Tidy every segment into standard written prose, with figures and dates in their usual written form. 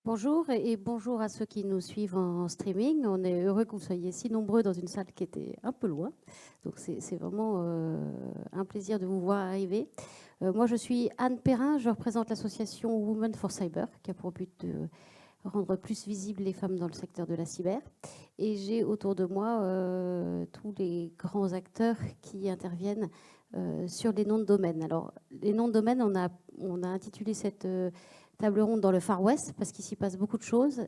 Bonjour et bonjour à ceux qui nous suivent en streaming. On est heureux que vous soyez si nombreux dans une salle qui était un peu loin. Donc c'est vraiment un plaisir de vous voir arriver. Moi je suis Anne Perrin, je représente l'association Women for Cyber qui a pour but de rendre plus visibles les femmes dans le secteur de la cyber. Et j'ai autour de moi tous les grands acteurs qui interviennent sur les noms de domaine. Alors les noms de domaine, on a intitulé cette table ronde dans le Far West, parce qu'il s'y passe beaucoup de choses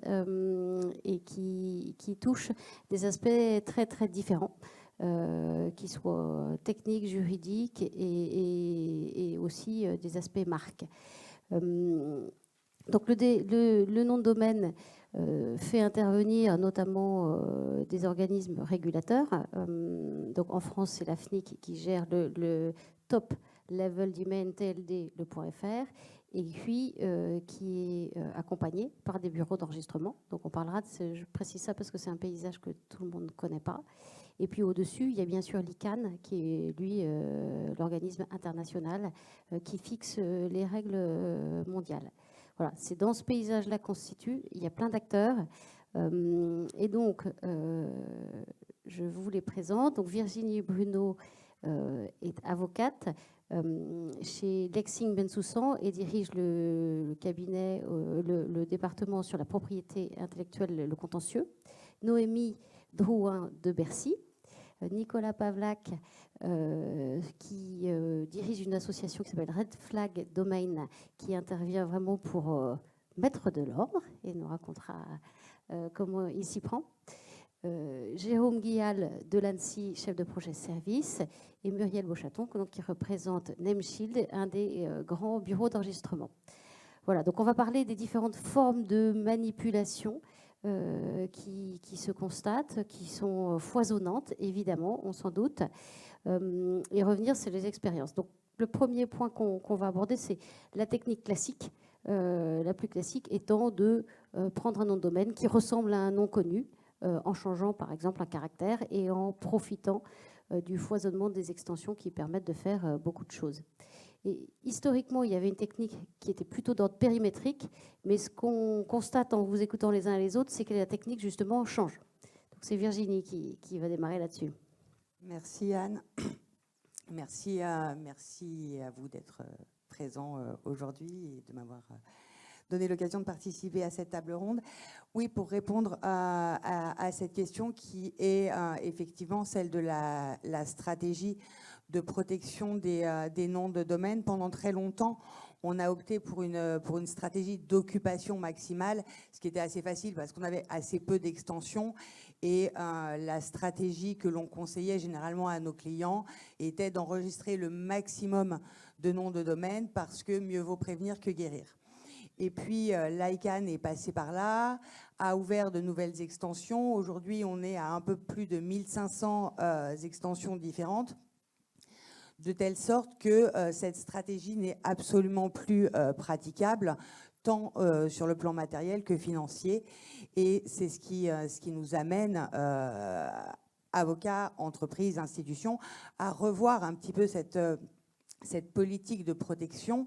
et qui touchent des aspects très, très différents, qui soient techniques, juridiques et aussi des aspects marques. Donc le nom de domaine fait intervenir notamment des organismes régulateurs. Donc en France, c'est la FNIC qui gère le top level domain TLD, le .fr, et puis qui est accompagné par des bureaux d'enregistrement. Donc on parlera je précise ça parce que c'est un paysage que tout le monde ne connaît pas. Et puis au-dessus, il y a bien sûr l'ICANN, qui est lui l'organisme international qui fixe les règles mondiales. Voilà, c'est dans ce paysage-là qu'on se situe. Il y a plein d'acteurs. Et donc, je vous les présente. Donc, Virginie Bruno est avocate chez Lexing Bensoussan et dirige le cabinet, le département sur la propriété intellectuelle, le contentieux. Noémie Drouin de Bercy. Nicolas Pavlak, qui dirige une association qui s'appelle Red Flag Domain, qui intervient vraiment pour mettre de l'ordre et nous racontera comment il s'y prend. Jérôme Guial de l'ANSSI, chef de projet service, et Muriel Beauchaton, donc, qui représente Nameshield, un des grands bureaux d'enregistrement. Voilà, donc on va parler des différentes formes de manipulation qui se constatent, qui sont foisonnantes, évidemment, on s'en doute. Et revenir, c'est les expériences. Donc, le premier point qu'on va aborder, c'est la technique classique. La plus classique étant de prendre un nom de domaine qui ressemble à un nom connu, en changeant par exemple un caractère et en profitant du foisonnement des extensions qui permettent de faire beaucoup de choses. Et historiquement, il y avait une technique qui était plutôt d'ordre périmétrique, mais ce qu'on constate en vous écoutant les uns et les autres, c'est que la technique, justement, change. Donc c'est Virginie qui va démarrer là-dessus. Merci Anne. Merci à vous d'être présent aujourd'hui et de m'avoir donné l'occasion de participer à cette table ronde. Oui, pour répondre à cette question qui est effectivement celle de la stratégie de protection des noms de domaine. Pendant très longtemps, on a opté pour une stratégie d'occupation maximale, ce qui était assez facile parce qu'on avait assez peu d'extensions. Et la stratégie que l'on conseillait généralement à nos clients était d'enregistrer le maximum de noms de domaine parce que mieux vaut prévenir que guérir. Et puis, l'ICANN est passé par là, a ouvert de nouvelles extensions. Aujourd'hui, on est à un peu plus de 1500 extensions différentes, de telle sorte que cette stratégie n'est absolument plus praticable, tant sur le plan matériel que financier. Et c'est ce qui nous amène, avocats, entreprises, institutions, à revoir un petit peu cette politique de protection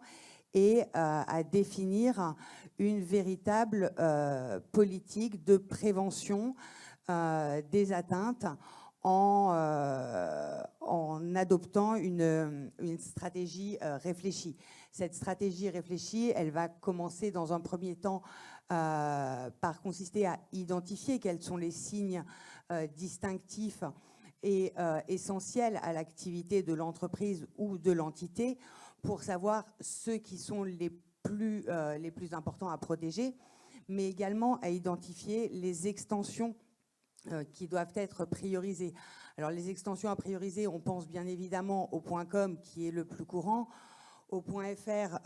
et à définir une véritable politique de prévention des atteintes en adoptant une stratégie réfléchie. Cette stratégie réfléchie, elle va commencer dans un premier temps par consister à identifier quels sont les signes distinctifs et essentiels à l'activité de l'entreprise ou de l'entité pour savoir ceux qui sont les plus importants à protéger, mais également à identifier les extensions qui doivent être priorisées. Alors les extensions à prioriser, on pense bien évidemment au .com qui est le plus courant, au .fr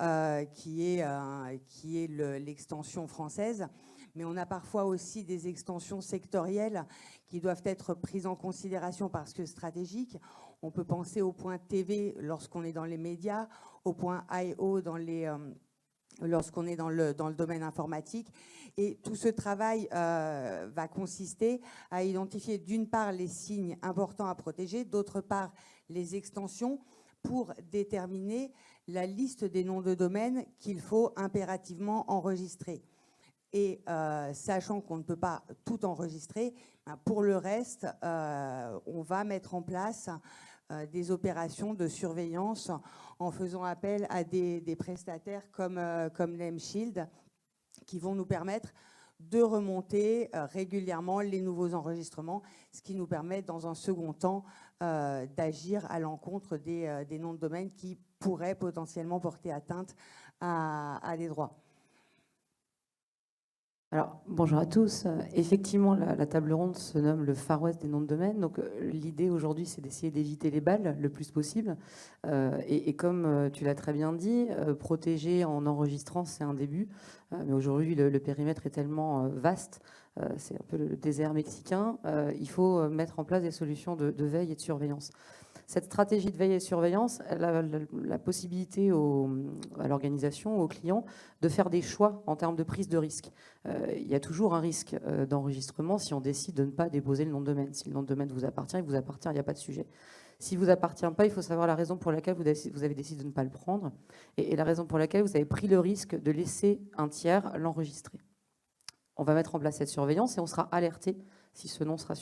qui est l'extension française, mais on a parfois aussi des extensions sectorielles qui doivent être prises en considération parce que stratégiques. On peut penser au .tv lorsqu'on est dans les médias, au .io lorsqu'on est dans le domaine informatique. Et tout ce travail va consister à identifier d'une part les signes importants à protéger, d'autre part les extensions pour déterminer la liste des noms de domaine qu'il faut impérativement enregistrer. Et sachant qu'on ne peut pas tout enregistrer, pour le reste, on va mettre en place des opérations de surveillance en faisant appel à des prestataires comme l'M-Shield qui vont nous permettre de remonter régulièrement les nouveaux enregistrements, ce qui nous permet dans un second temps d'agir à l'encontre des noms de domaine qui pourraient potentiellement porter atteinte à des droits. Alors, bonjour à tous. Effectivement, la table ronde se nomme le Far West des noms de domaine. Donc, l'idée aujourd'hui, c'est d'essayer d'éviter les balles le plus possible. Et comme tu l'as très bien dit, protéger en enregistrant, c'est un début. Mais aujourd'hui, le périmètre est tellement vaste, c'est un peu le désert mexicain. Il faut mettre en place des solutions de veille et de surveillance. Cette stratégie de veille et de surveillance, elle a la possibilité à l'organisation, aux clients, de faire des choix en termes de prise de risque. Il y a toujours un risque d'enregistrement si on décide de ne pas déposer le nom de domaine. Si le nom de domaine vous appartient, il vous appartient, il n'y a pas de sujet. S'il ne vous appartient pas, il faut savoir la raison pour laquelle vous avez décidé de ne pas le prendre et la raison pour laquelle vous avez pris le risque de laisser un tiers l'enregistrer. On va mettre en place cette surveillance et on sera alerté si ce nom sera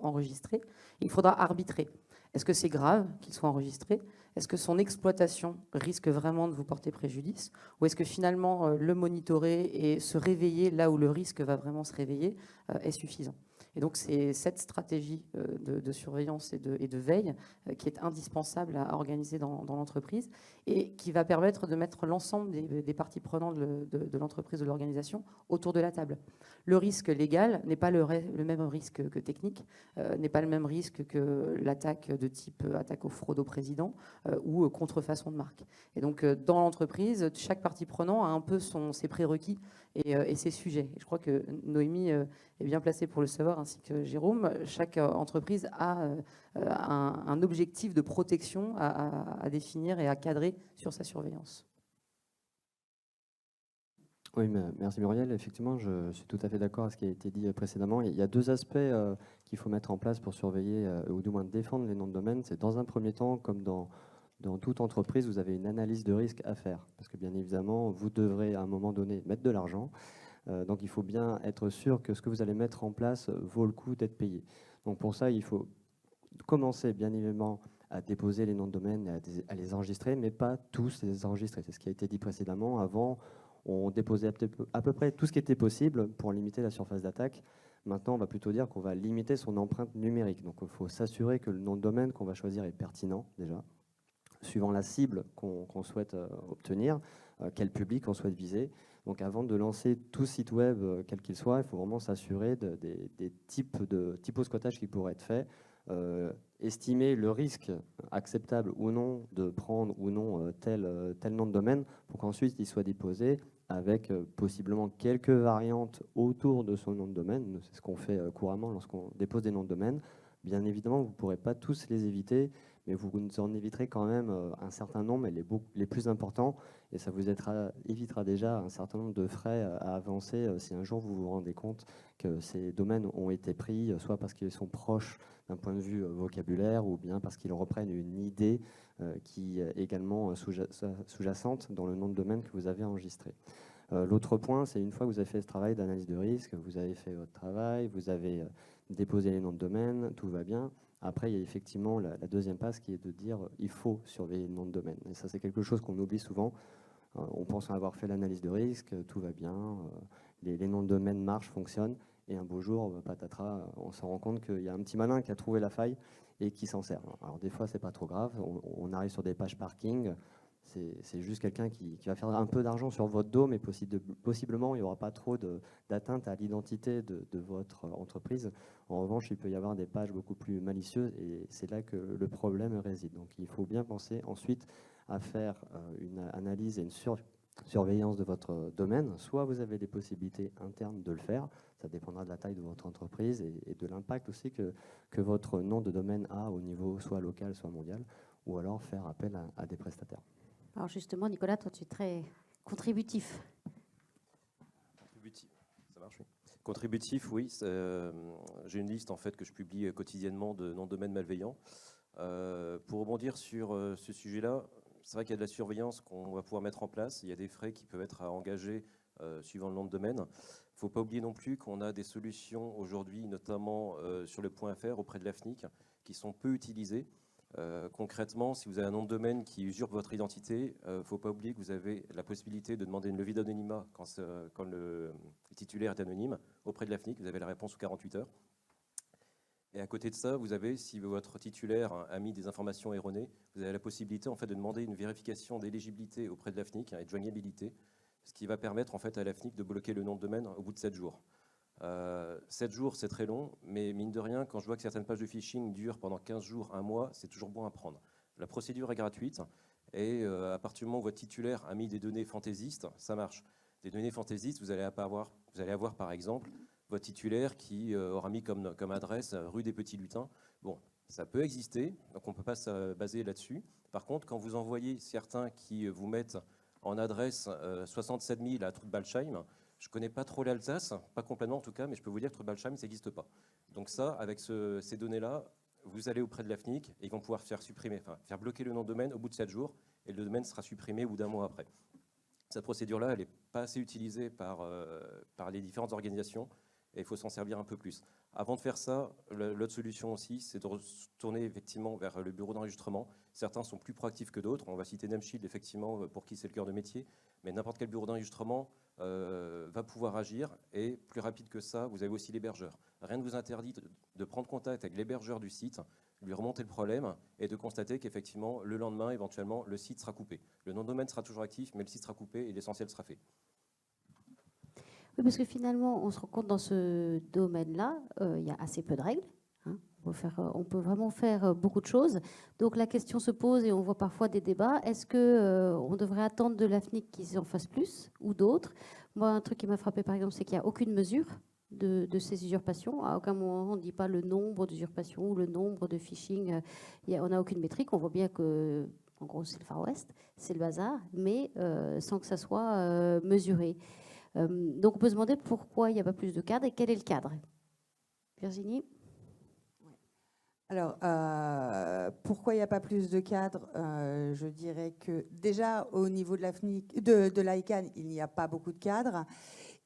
enregistré. Il faudra arbitrer. Est-ce que c'est grave qu'il soit enregistré? Est-ce que son exploitation risque vraiment de vous porter préjudice? Ou est-ce que finalement le monitorer et se réveiller là où le risque va vraiment se réveiller est suffisant? Et donc c'est cette stratégie de surveillance et de veille qui est indispensable à organiser dans l'entreprise et qui va permettre de mettre l'ensemble des parties prenantes de l'entreprise, de l'organisation autour de la table. Le risque légal n'est pas le même risque que technique, n'est pas le même risque que l'attaque de type attaque aux fraudes au président ou contrefaçon de marque. Et donc dans l'entreprise, chaque partie prenante a un peu ses prérequis et ses sujets. Et je crois que Noémie est bien placée pour le savoir, ainsi que Jérôme. Chaque entreprise a un objectif de protection à définir et à cadrer sur sa surveillance. Oui, merci Muriel. Effectivement, je suis tout à fait d'accord avec ce qui a été dit précédemment. Il y a deux aspects qu'il faut mettre en place pour surveiller ou du moins défendre les noms de domaine. C'est dans un premier temps, comme dans toute entreprise, vous avez une analyse de risque à faire. Parce que bien évidemment, vous devrez à un moment donné mettre de l'argent. Donc il faut bien être sûr que ce que vous allez mettre en place vaut le coup d'être payé. Donc pour ça, il faut commencer bien évidemment à déposer les noms de domaine et à les enregistrer, mais pas tous les enregistrer. C'est ce qui a été dit précédemment. Avant, on déposait à peu près tout ce qui était possible pour limiter la surface d'attaque. Maintenant, on va plutôt dire qu'on va limiter son empreinte numérique. Donc il faut s'assurer que le nom de domaine qu'on va choisir est pertinent déjà, suivant la cible qu'on souhaite obtenir, quel public on souhaite viser. Donc avant de lancer tout site web, quel qu'il soit, il faut vraiment s'assurer des types de typosquattage qui pourraient être faits, estimer le risque acceptable ou non de prendre ou non tel nom de domaine pour qu'ensuite il soit déposé avec possiblement quelques variantes autour de son nom de domaine. C'est ce qu'on fait couramment lorsqu'on dépose des noms de domaine. Bien évidemment, vous ne pourrez pas tous les éviter, mais vous en éviterez quand même un certain nombre, et les plus importants, et ça vous évitera déjà un certain nombre de frais à avancer si un jour vous vous rendez compte que ces domaines ont été pris, soit parce qu'ils sont proches d'un point de vue vocabulaire, ou bien parce qu'ils reprennent une idée qui est également sous-jacente dans le nom de domaine que vous avez enregistré. L'autre point, c'est une fois que vous avez fait ce travail d'analyse de risque, vous avez fait votre travail, vous avez déposé les noms de domaine, tout va bien. Après, il y a effectivement la deuxième passe qui est de dire il faut surveiller le nom de domaine. Et ça, c'est quelque chose qu'on oublie souvent. On pense avoir fait l'analyse de risque, tout va bien, les noms de domaine marchent, fonctionnent. Et un beau jour, patatras, on se rend compte qu'il y a un petit malin qui a trouvé la faille et qui s'en sert. Alors des fois, c'est pas trop grave. On arrive sur des pages parking. C'est juste quelqu'un qui va faire un peu d'argent sur votre dos, mais possiblement, il n'y aura pas trop d'atteinte à l'identité de votre entreprise. En revanche, il peut y avoir des pages beaucoup plus malicieuses, et c'est là que le problème réside. Donc, il faut bien penser ensuite à faire une analyse et une surveillance de votre domaine. Soit vous avez des possibilités internes de le faire, ça dépendra de la taille de votre entreprise et de l'impact aussi que votre nom de domaine a au niveau soit local, soit mondial, ou alors faire appel à des prestataires. Alors justement, Nicolas, toi, tu es très contributif. Ça marche, oui. Contributif, oui. J'ai une liste en fait que je publie quotidiennement de noms de domaine malveillants. Pour rebondir sur ce sujet-là, c'est vrai qu'il y a de la surveillance qu'on va pouvoir mettre en place. Il y a des frais qui peuvent être à engager suivant le nom de domaine. Il ne faut pas oublier non plus qu'on a des solutions aujourd'hui, notamment sur le .fr auprès de la FNIC, qui sont peu utilisées. Concrètement, si vous avez un nom de domaine qui usurpe votre identité, il ne faut pas oublier que vous avez la possibilité de demander une levée d'anonymat quand le titulaire est anonyme auprès de la FNIC. Vous avez la réponse sous 48 heures. Et à côté de ça, vous avez, si votre titulaire a mis des informations erronées, vous avez la possibilité en fait, de demander une vérification d'éligibilité auprès de la FNIC et de joignabilité, ce qui va permettre en fait, à la FNIC de bloquer le nom de domaine au bout de 7 jours. 7 jours, c'est très long, mais mine de rien, quand je vois que certaines pages de phishing durent pendant 15 jours, un mois, c'est toujours bon à prendre. La procédure est gratuite, et à partir du moment où votre titulaire a mis des données fantaisistes, ça marche. Des données fantaisistes, vous allez avoir par exemple votre titulaire qui aura mis comme adresse rue des Petits Lutins. Bon, ça peut exister, donc on ne peut pas se baser là-dessus. Par contre, quand vous envoyez certains qui vous mettent en adresse 67 000 à Trudbalsheim, je ne connais pas trop l'Alsace, pas complètement en tout cas, mais je peux vous dire que Trudbalsheim, ça n'existe pas. Donc ça, avec ces données-là, vous allez auprès de la FNIC et ils vont pouvoir faire bloquer le nom de domaine au bout de 7 jours et le domaine sera supprimé au bout d'un mois après. Cette procédure-là, elle n'est pas assez utilisée par les différentes organisations et il faut s'en servir un peu plus. Avant de faire ça, l'autre solution aussi, c'est de retourner effectivement vers le bureau d'enregistrement. Certains sont plus proactifs que d'autres. On va citer Nameshield, effectivement, pour qui c'est le cœur de métier. Mais n'importe quel bureau d'enregistrement va pouvoir agir. Et plus rapide que ça, vous avez aussi l'hébergeur. Rien ne vous interdit de prendre contact avec l'hébergeur du site, lui remonter le problème et de constater qu'effectivement, le lendemain, éventuellement, le site sera coupé. Le nom de domaine sera toujours actif, mais le site sera coupé et l'essentiel sera fait. Oui, parce que finalement, on se rend compte dans ce domaine-là, il y a assez peu de règles. Hein. On peut vraiment faire beaucoup de choses. Donc la question se pose et on voit parfois des débats. Est-ce qu'on devrait attendre de la FNIC qu'ils en fassent plus ou d'autres? Moi, un truc qui m'a frappé, par exemple, c'est qu'il n'y a aucune mesure de ces usurpations. À aucun moment, on ne dit pas le nombre d'usurpations ou le nombre de phishing. On n'a aucune métrique. On voit bien que, en gros, c'est le Far West, c'est le bazar, mais sans que ça soit mesuré. Donc on peut se demander pourquoi il n'y a pas plus de cadres et quel est le cadre. Virginie? Alors, pourquoi il n'y a pas plus de cadres? Je dirais que déjà au niveau de la FNIC, de l'ICANN, il n'y a pas beaucoup de cadres.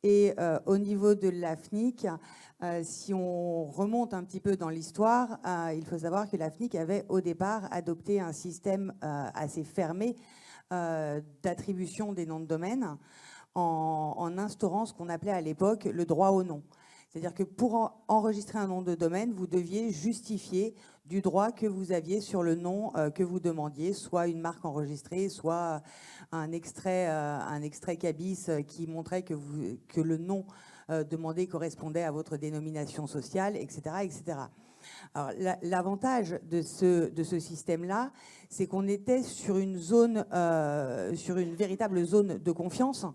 Et au niveau de la FNIC, si on remonte un petit peu dans l'histoire, il faut savoir que la FNIC avait au départ adopté un système assez fermé d'attribution des noms de domaine, en instaurant ce qu'on appelait à l'époque le droit au nom. C'est-à-dire que pour enregistrer un nom de domaine, vous deviez justifier du droit que vous aviez sur le nom que vous demandiez, soit une marque enregistrée, soit un extrait CABIS qui montrait que le nom demandé correspondait à votre dénomination sociale, etc. etc. Alors, l'avantage de ce système-là, c'est qu'on était sur une véritable zone de confiance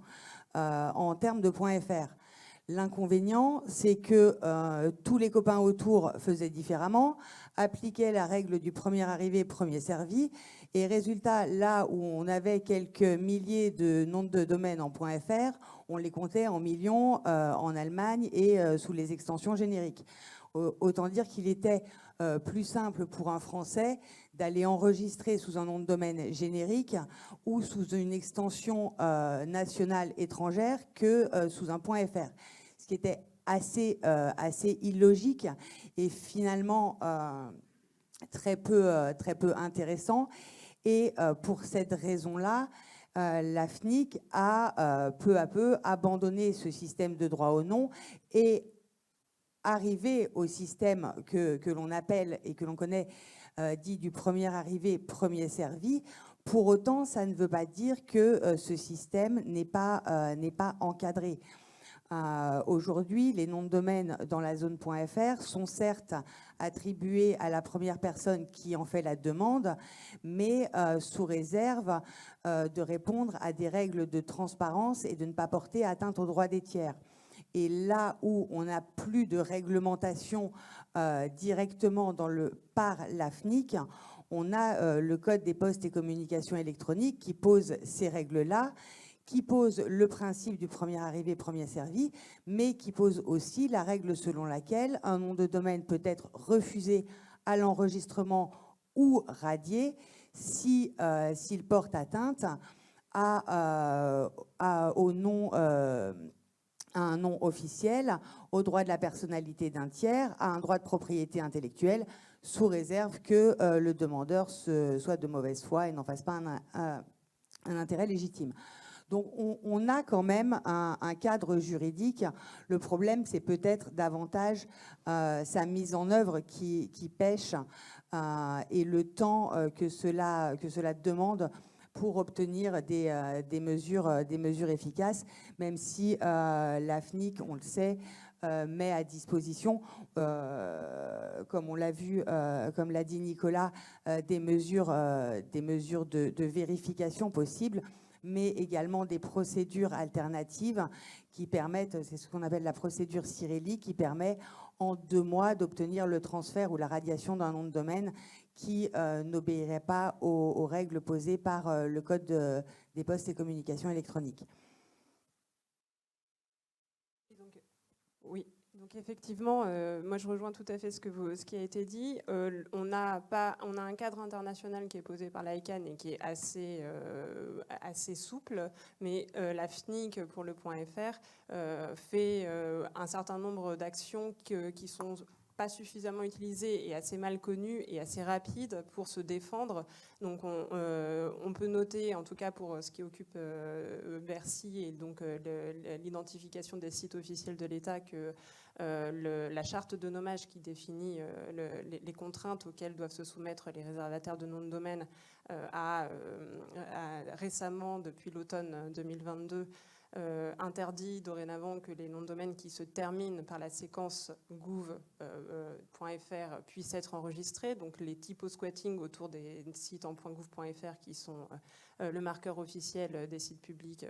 en termes de .fr. L'inconvénient, c'est que tous les copains autour faisaient différemment, appliquaient la règle du premier arrivé, premier servi, et résultat, là où on avait quelques milliers de noms de domaine en .fr, on les comptait en millions en Allemagne et sous les extensions génériques. Autant dire qu'il était plus simple pour un Français d'aller enregistrer sous un nom de domaine générique ou sous une extension nationale étrangère que sous un .fr. Ce qui était assez illogique et finalement très peu intéressant. Et pour cette raison-là, la FNIC a peu à peu abandonné ce système de droit au nom et arrivé au système que l'on appelle et que l'on connaît dit du premier arrivé, premier servi. Pour autant, ça ne veut pas dire que ce système n'est pas encadré. Aujourd'hui, les noms de domaine dans la zone .fr sont certes attribués à la première personne qui en fait la demande, mais sous réserve de répondre à des règles de transparence et de ne pas porter atteinte aux droits des tiers. Et là où on n'a plus de réglementation directement par la FNIC, on a le Code des postes et communications électroniques qui pose ces règles-là, qui pose le principe du premier arrivé, premier servi, mais qui pose aussi la règle selon laquelle un nom de domaine peut être refusé à l'enregistrement ou radié s'il porte atteinte au nom, à un nom officiel, au droit de la personnalité d'un tiers, à un droit de propriété intellectuelle, sous réserve que le demandeur soit de mauvaise foi et n'en fasse pas un intérêt légitime. Donc on a quand même un cadre juridique. Le problème, c'est peut-être davantage sa mise en œuvre qui pêche et le temps que cela demande pour obtenir des mesures efficaces, même si la FNIC, on le sait, met à disposition, comme on l'a vu, comme l'a dit Nicolas, des mesures de vérification possibles, mais également des procédures alternatives qui permettent, c'est ce qu'on appelle la procédure Cirelli, qui permet en 2 mois d'obtenir le transfert ou la radiation d'un nom de domaine qui n'obéirait pas aux règles posées par le Code des postes et communications électroniques. Oui, donc effectivement, moi je rejoins tout à fait ce qui a été dit. On a un cadre international qui est posé par l'ICANN et qui est assez souple, mais la FNIC pour le .fr fait un certain nombre d'actions qui sont pas suffisamment utilisées et assez mal connues et assez rapides pour se défendre. Donc on peut noter, en tout cas pour ce qui occupe Bercy et donc l'identification des sites officiels de l'État, que la charte de nommage qui définit les contraintes auxquelles doivent se soumettre les réservataires de noms de domaine a récemment, depuis l'automne 2022, interdit dorénavant que les noms de domaine qui se terminent par la séquence gouv.fr puissent être enregistrés. Donc les typos squatting autour des sites en .gouv.fr qui sont le marqueur officiel des sites publics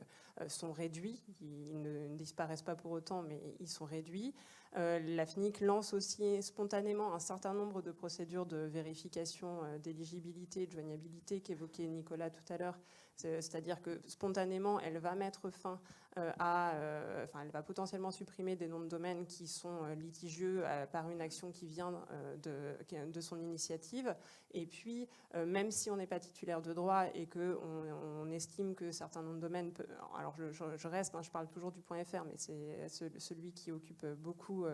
sont réduits. Ils ne disparaissent pas pour autant, mais ils sont réduits. La FNIC lance aussi spontanément un certain nombre de procédures de vérification d'éligibilité, de joignabilité qu'évoquait Nicolas tout à l'heure. C'est-à-dire que spontanément, elle va mettre fin elle va potentiellement supprimer des noms de domaine qui sont litigieux par une action qui vient de son initiative. Et puis, même si on n'est pas titulaire de droit et qu'on estime que certains noms de domaine, alors je reste, je parle toujours du .fr, mais c'est celui qui occupe beaucoup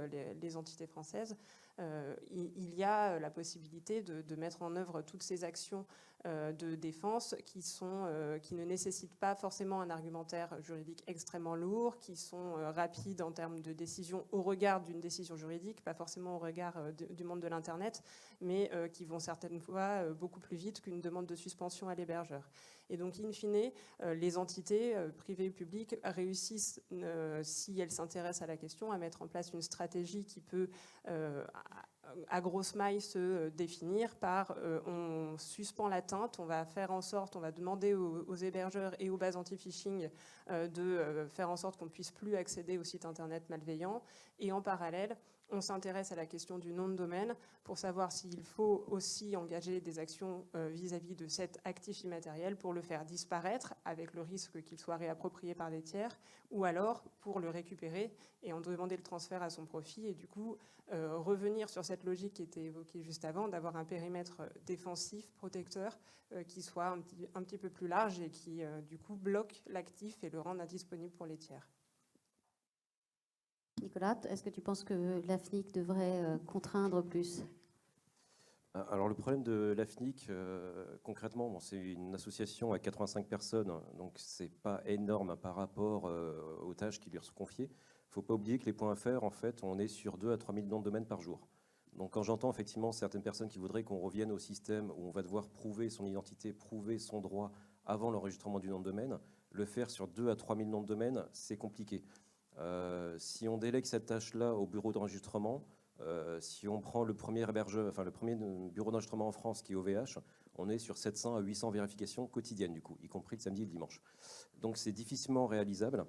les entités françaises, il y a la possibilité de mettre en œuvre toutes ces actions de défense qui ne nécessitent pas forcément un argumentaire juridique extrêmement lourd, qui sont rapides en termes de décision au regard d'une décision juridique, pas forcément au regard du monde de l'Internet, mais qui vont certaines fois beaucoup plus vite qu'une demande de suspension à l'hébergeur. Et donc, in fine, les entités privées ou publiques réussissent, si elles s'intéressent à la question, à mettre en place une stratégie qui peut à grosse maille se définir par on suspend l'atteinte, on va faire en sorte, on va demander aux hébergeurs et aux bases anti-phishing de faire en sorte qu'on ne puisse plus accéder aux sites internet malveillants, et en parallèle on s'intéresse à la question du nom de domaine pour savoir s'il faut aussi engager des actions vis-à-vis de cet actif immatériel pour le faire disparaître avec le risque qu'il soit réapproprié par des tiers, ou alors pour le récupérer et en demander le transfert à son profit, et du coup revenir sur cette logique qui était évoquée juste avant, d'avoir un périmètre défensif, protecteur, qui soit un petit peu plus large et qui du coup bloque l'actif et le rend indisponible pour les tiers. Nicolas, est-ce que tu penses que la FNIC devrait contraindre plus ? Alors le problème de la FNIC, concrètement, c'est une association à 85 personnes, donc c'est pas énorme par rapport aux tâches qui lui sont confiées. Il ne faut pas oublier que les .fr, en fait, on est sur 2 à 3 000 noms de domaine par jour. Donc quand j'entends effectivement certaines personnes qui voudraient qu'on revienne au système où on va devoir prouver son identité, prouver son droit avant l'enregistrement du nom de domaine, le faire sur 2 à 3 000 noms de domaine, c'est compliqué. Si on délègue cette tâche-là au bureau d'enregistrement, si on prend le premier bureau d'enregistrement en France qui est OVH, on est sur 700 à 800 vérifications quotidiennes du coup, y compris le samedi et le dimanche. Donc c'est difficilement réalisable.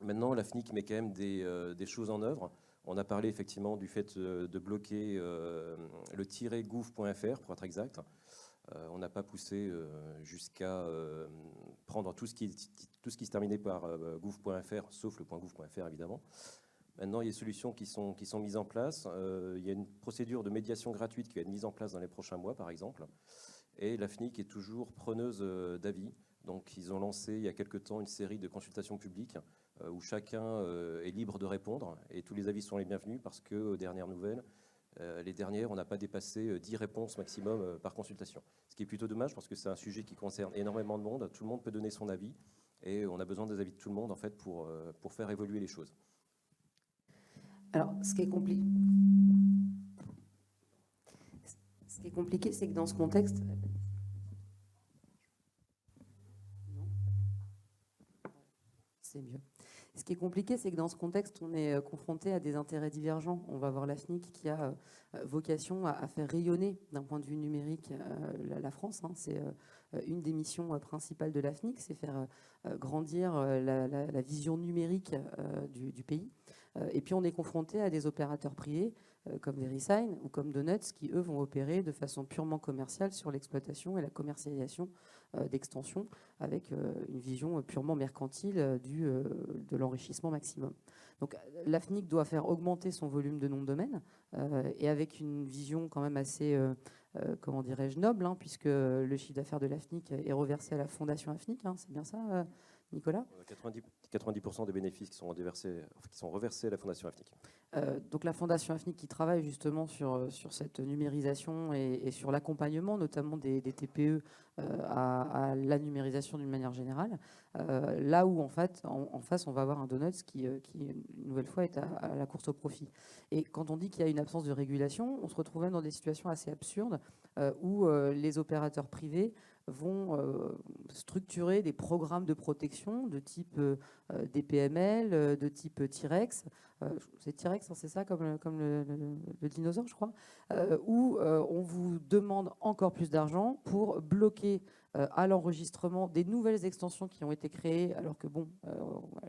Maintenant, la FNIC met quand même des choses en œuvre. On a parlé effectivement du fait de bloquer le -gouv.fr pour être exact. On n'a pas poussé jusqu'à prendre tout ce qui se terminait par gouv.fr, sauf le .gouv.fr évidemment. Maintenant, il y a des solutions qui sont mises en place. Il y a une procédure de médiation gratuite qui va être mise en place dans les prochains mois, par exemple. Et la FNIC est toujours preneuse d'avis Donc, ils ont lancé il y a quelque temps une série de consultations publiques où chacun est libre de répondre et tous les avis sont les bienvenus parce que, aux dernières nouvelles, les dernières, on n'a pas dépassé 10 réponses maximum par consultation. Ce qui est plutôt dommage parce que c'est un sujet qui concerne énormément de monde. Tout le monde peut donner son avis et on a besoin des avis de tout le monde en fait, pour faire évoluer les choses. Alors, ce qui est compliqué, c'est que dans ce contexte... C'est mieux. Ce qui est compliqué, c'est que dans ce contexte, on est confronté à des intérêts divergents. On va voir la FNIC qui a vocation à faire rayonner, d'un point de vue numérique, la France. C'est une des missions principales de la FNIC, c'est faire grandir la vision numérique du pays. Et puis, on est confronté à des opérateurs privés comme VeriSign ou comme Donuts qui, eux, vont opérer de façon purement commerciale sur l'exploitation et la commercialisation d'extensions avec une vision purement mercantile de l'enrichissement maximum. Donc la FNIC doit faire augmenter son volume de nom de domaine et avec une vision quand même assez, comment dirais-je, noble, puisque le chiffre d'affaires de la FNIC est reversé à la fondation FNIC, c'est bien ça Nicolas ? 90% des bénéfices qui sont reversés à la Fondation AFNIC. Donc la Fondation AFNIC qui travaille justement sur cette numérisation et sur l'accompagnement notamment des TPE à la numérisation d'une manière générale, là où en face on va avoir un Donuts qui une nouvelle fois est à la course au profit. Et quand on dit qu'il y a une absence de régulation, on se retrouve même dans des situations assez absurdes où les opérateurs privés vont structurer des programmes de protection de type DPML, de type T-Rex. C'est T-Rex, c'est ça, comme le dinosaure, je crois, où on vous demande encore plus d'argent pour bloquer à l'enregistrement des nouvelles extensions qui ont été créées, alors que bon,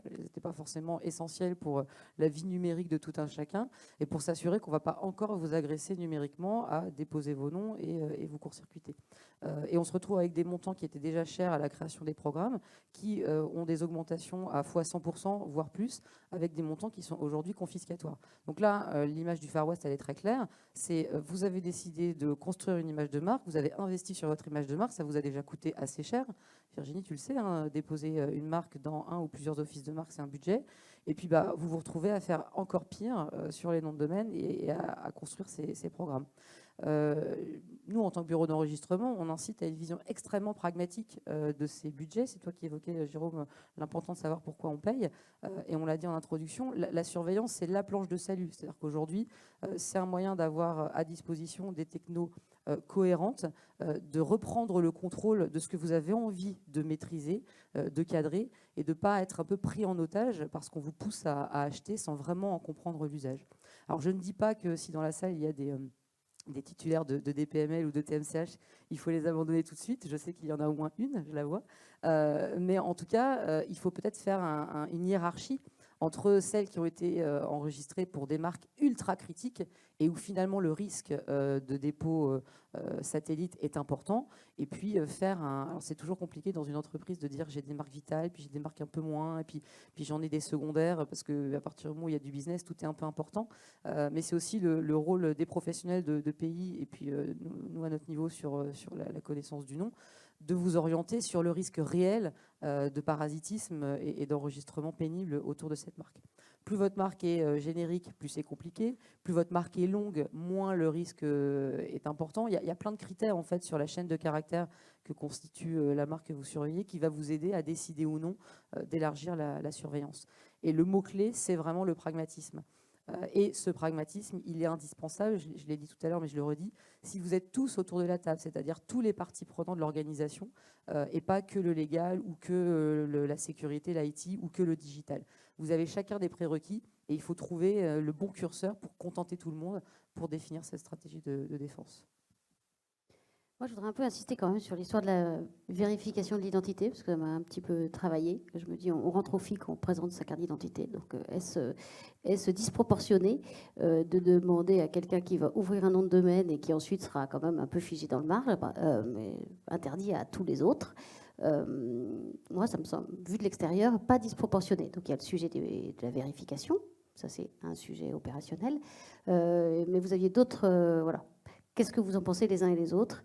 elles n'étaient pas forcément essentielles pour la vie numérique de tout un chacun, et pour s'assurer qu'on ne va pas encore vous agresser numériquement à déposer vos noms et vous court-circuiter. Et on se retrouve avec des montants qui étaient déjà chers à la création des programmes, qui ont des augmentations à fois 100%, voire plus, avec des montants qui sont aujourd'hui confiscatoires. Donc là, l'image du Far West, elle est très claire. C'est vous avez décidé de construire une image de marque, vous avez investi sur votre image de marque, ça vous a déjà coûté assez cher. Virginie, tu le sais, déposer une marque dans un ou plusieurs offices de marque, c'est un budget. Et puis, vous vous retrouvez à faire encore pire sur les noms de domaine et à construire ces programmes. Nous, en tant que bureau d'enregistrement, on incite à une vision extrêmement pragmatique de ces budgets. C'est toi qui évoquais, Jérôme, l'important de savoir pourquoi on paye. Et on l'a dit en introduction, la surveillance, c'est la planche de salut. C'est-à-dire qu'aujourd'hui, c'est un moyen d'avoir à disposition des technos cohérentes, de reprendre le contrôle de ce que vous avez envie de maîtriser, de cadrer, et de ne pas être un peu pris en otage parce qu'on vous pousse à acheter sans vraiment en comprendre l'usage. Alors, je ne dis pas que si dans la salle, il y a des titulaires de DPML ou de TMCH, il faut les abandonner tout de suite. Je sais qu'il y en a au moins une, je la vois. Mais en tout cas, il faut peut-être faire une hiérarchie entre celles qui ont été enregistrées pour des marques ultra critiques et où finalement le risque de dépôt satellite est important, et puis alors c'est toujours compliqué dans une entreprise de dire j'ai des marques vitales, puis j'ai des marques un peu moins, et puis j'en ai des secondaires, parce qu'à partir du moment où il y a du business, tout est un peu important. Mais c'est aussi le rôle des professionnels de pays, et puis nous à notre niveau sur la connaissance du nom, de vous orienter sur le risque réel de parasitisme et d'enregistrement pénible autour de cette marque. Plus votre marque est générique, plus c'est compliqué. Plus votre marque est longue, moins le risque est important. Il y a plein de critères en fait sur la chaîne de caractères que constitue la marque que vous surveillez qui va vous aider à décider ou non d'élargir la surveillance. Et le mot-clé, c'est vraiment le pragmatisme. Et ce pragmatisme, il est indispensable, je l'ai dit tout à l'heure, mais je le redis, si vous êtes tous autour de la table, c'est-à-dire tous les parties prenantes de l'organisation, et pas que le légal ou que la sécurité, l'IT ou que le digital. Vous avez chacun des prérequis et il faut trouver le bon curseur pour contenter tout le monde pour définir cette stratégie de défense. Moi, je voudrais un peu insister quand même sur l'histoire de la vérification de l'identité, parce que ça m'a un petit peu travaillé. Je me dis, on rentre au FIC, on présente sa carte d'identité. Donc, est-ce disproportionné de demander à quelqu'un qui va ouvrir un nom de domaine et qui ensuite sera quand même un peu figé dans le marbre, mais interdit à tous les autres? Moi, ça me semble, vu de l'extérieur, pas disproportionné. Donc, il y a le sujet de la vérification. Ça, c'est un sujet opérationnel. Mais vous aviez d'autres... voilà. Qu'est-ce que vous en pensez les uns et les autres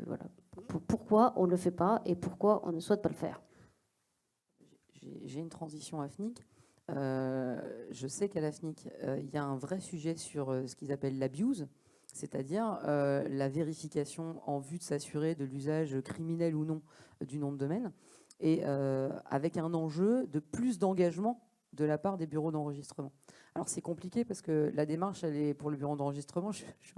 voilà. pourquoi on ne le fait pas et pourquoi on ne souhaite pas le faire. J'ai une transition à FNIC. Je sais qu'à la FNIC, il y a un vrai sujet sur ce qu'ils appellent l'abuse, c'est-à-dire la vérification en vue de s'assurer de l'usage criminel ou non du nom de domaine, et avec un enjeu de plus d'engagement de la part des bureaux d'enregistrement. Alors c'est compliqué parce que la démarche, elle est pour le bureau d'enregistrement, je suis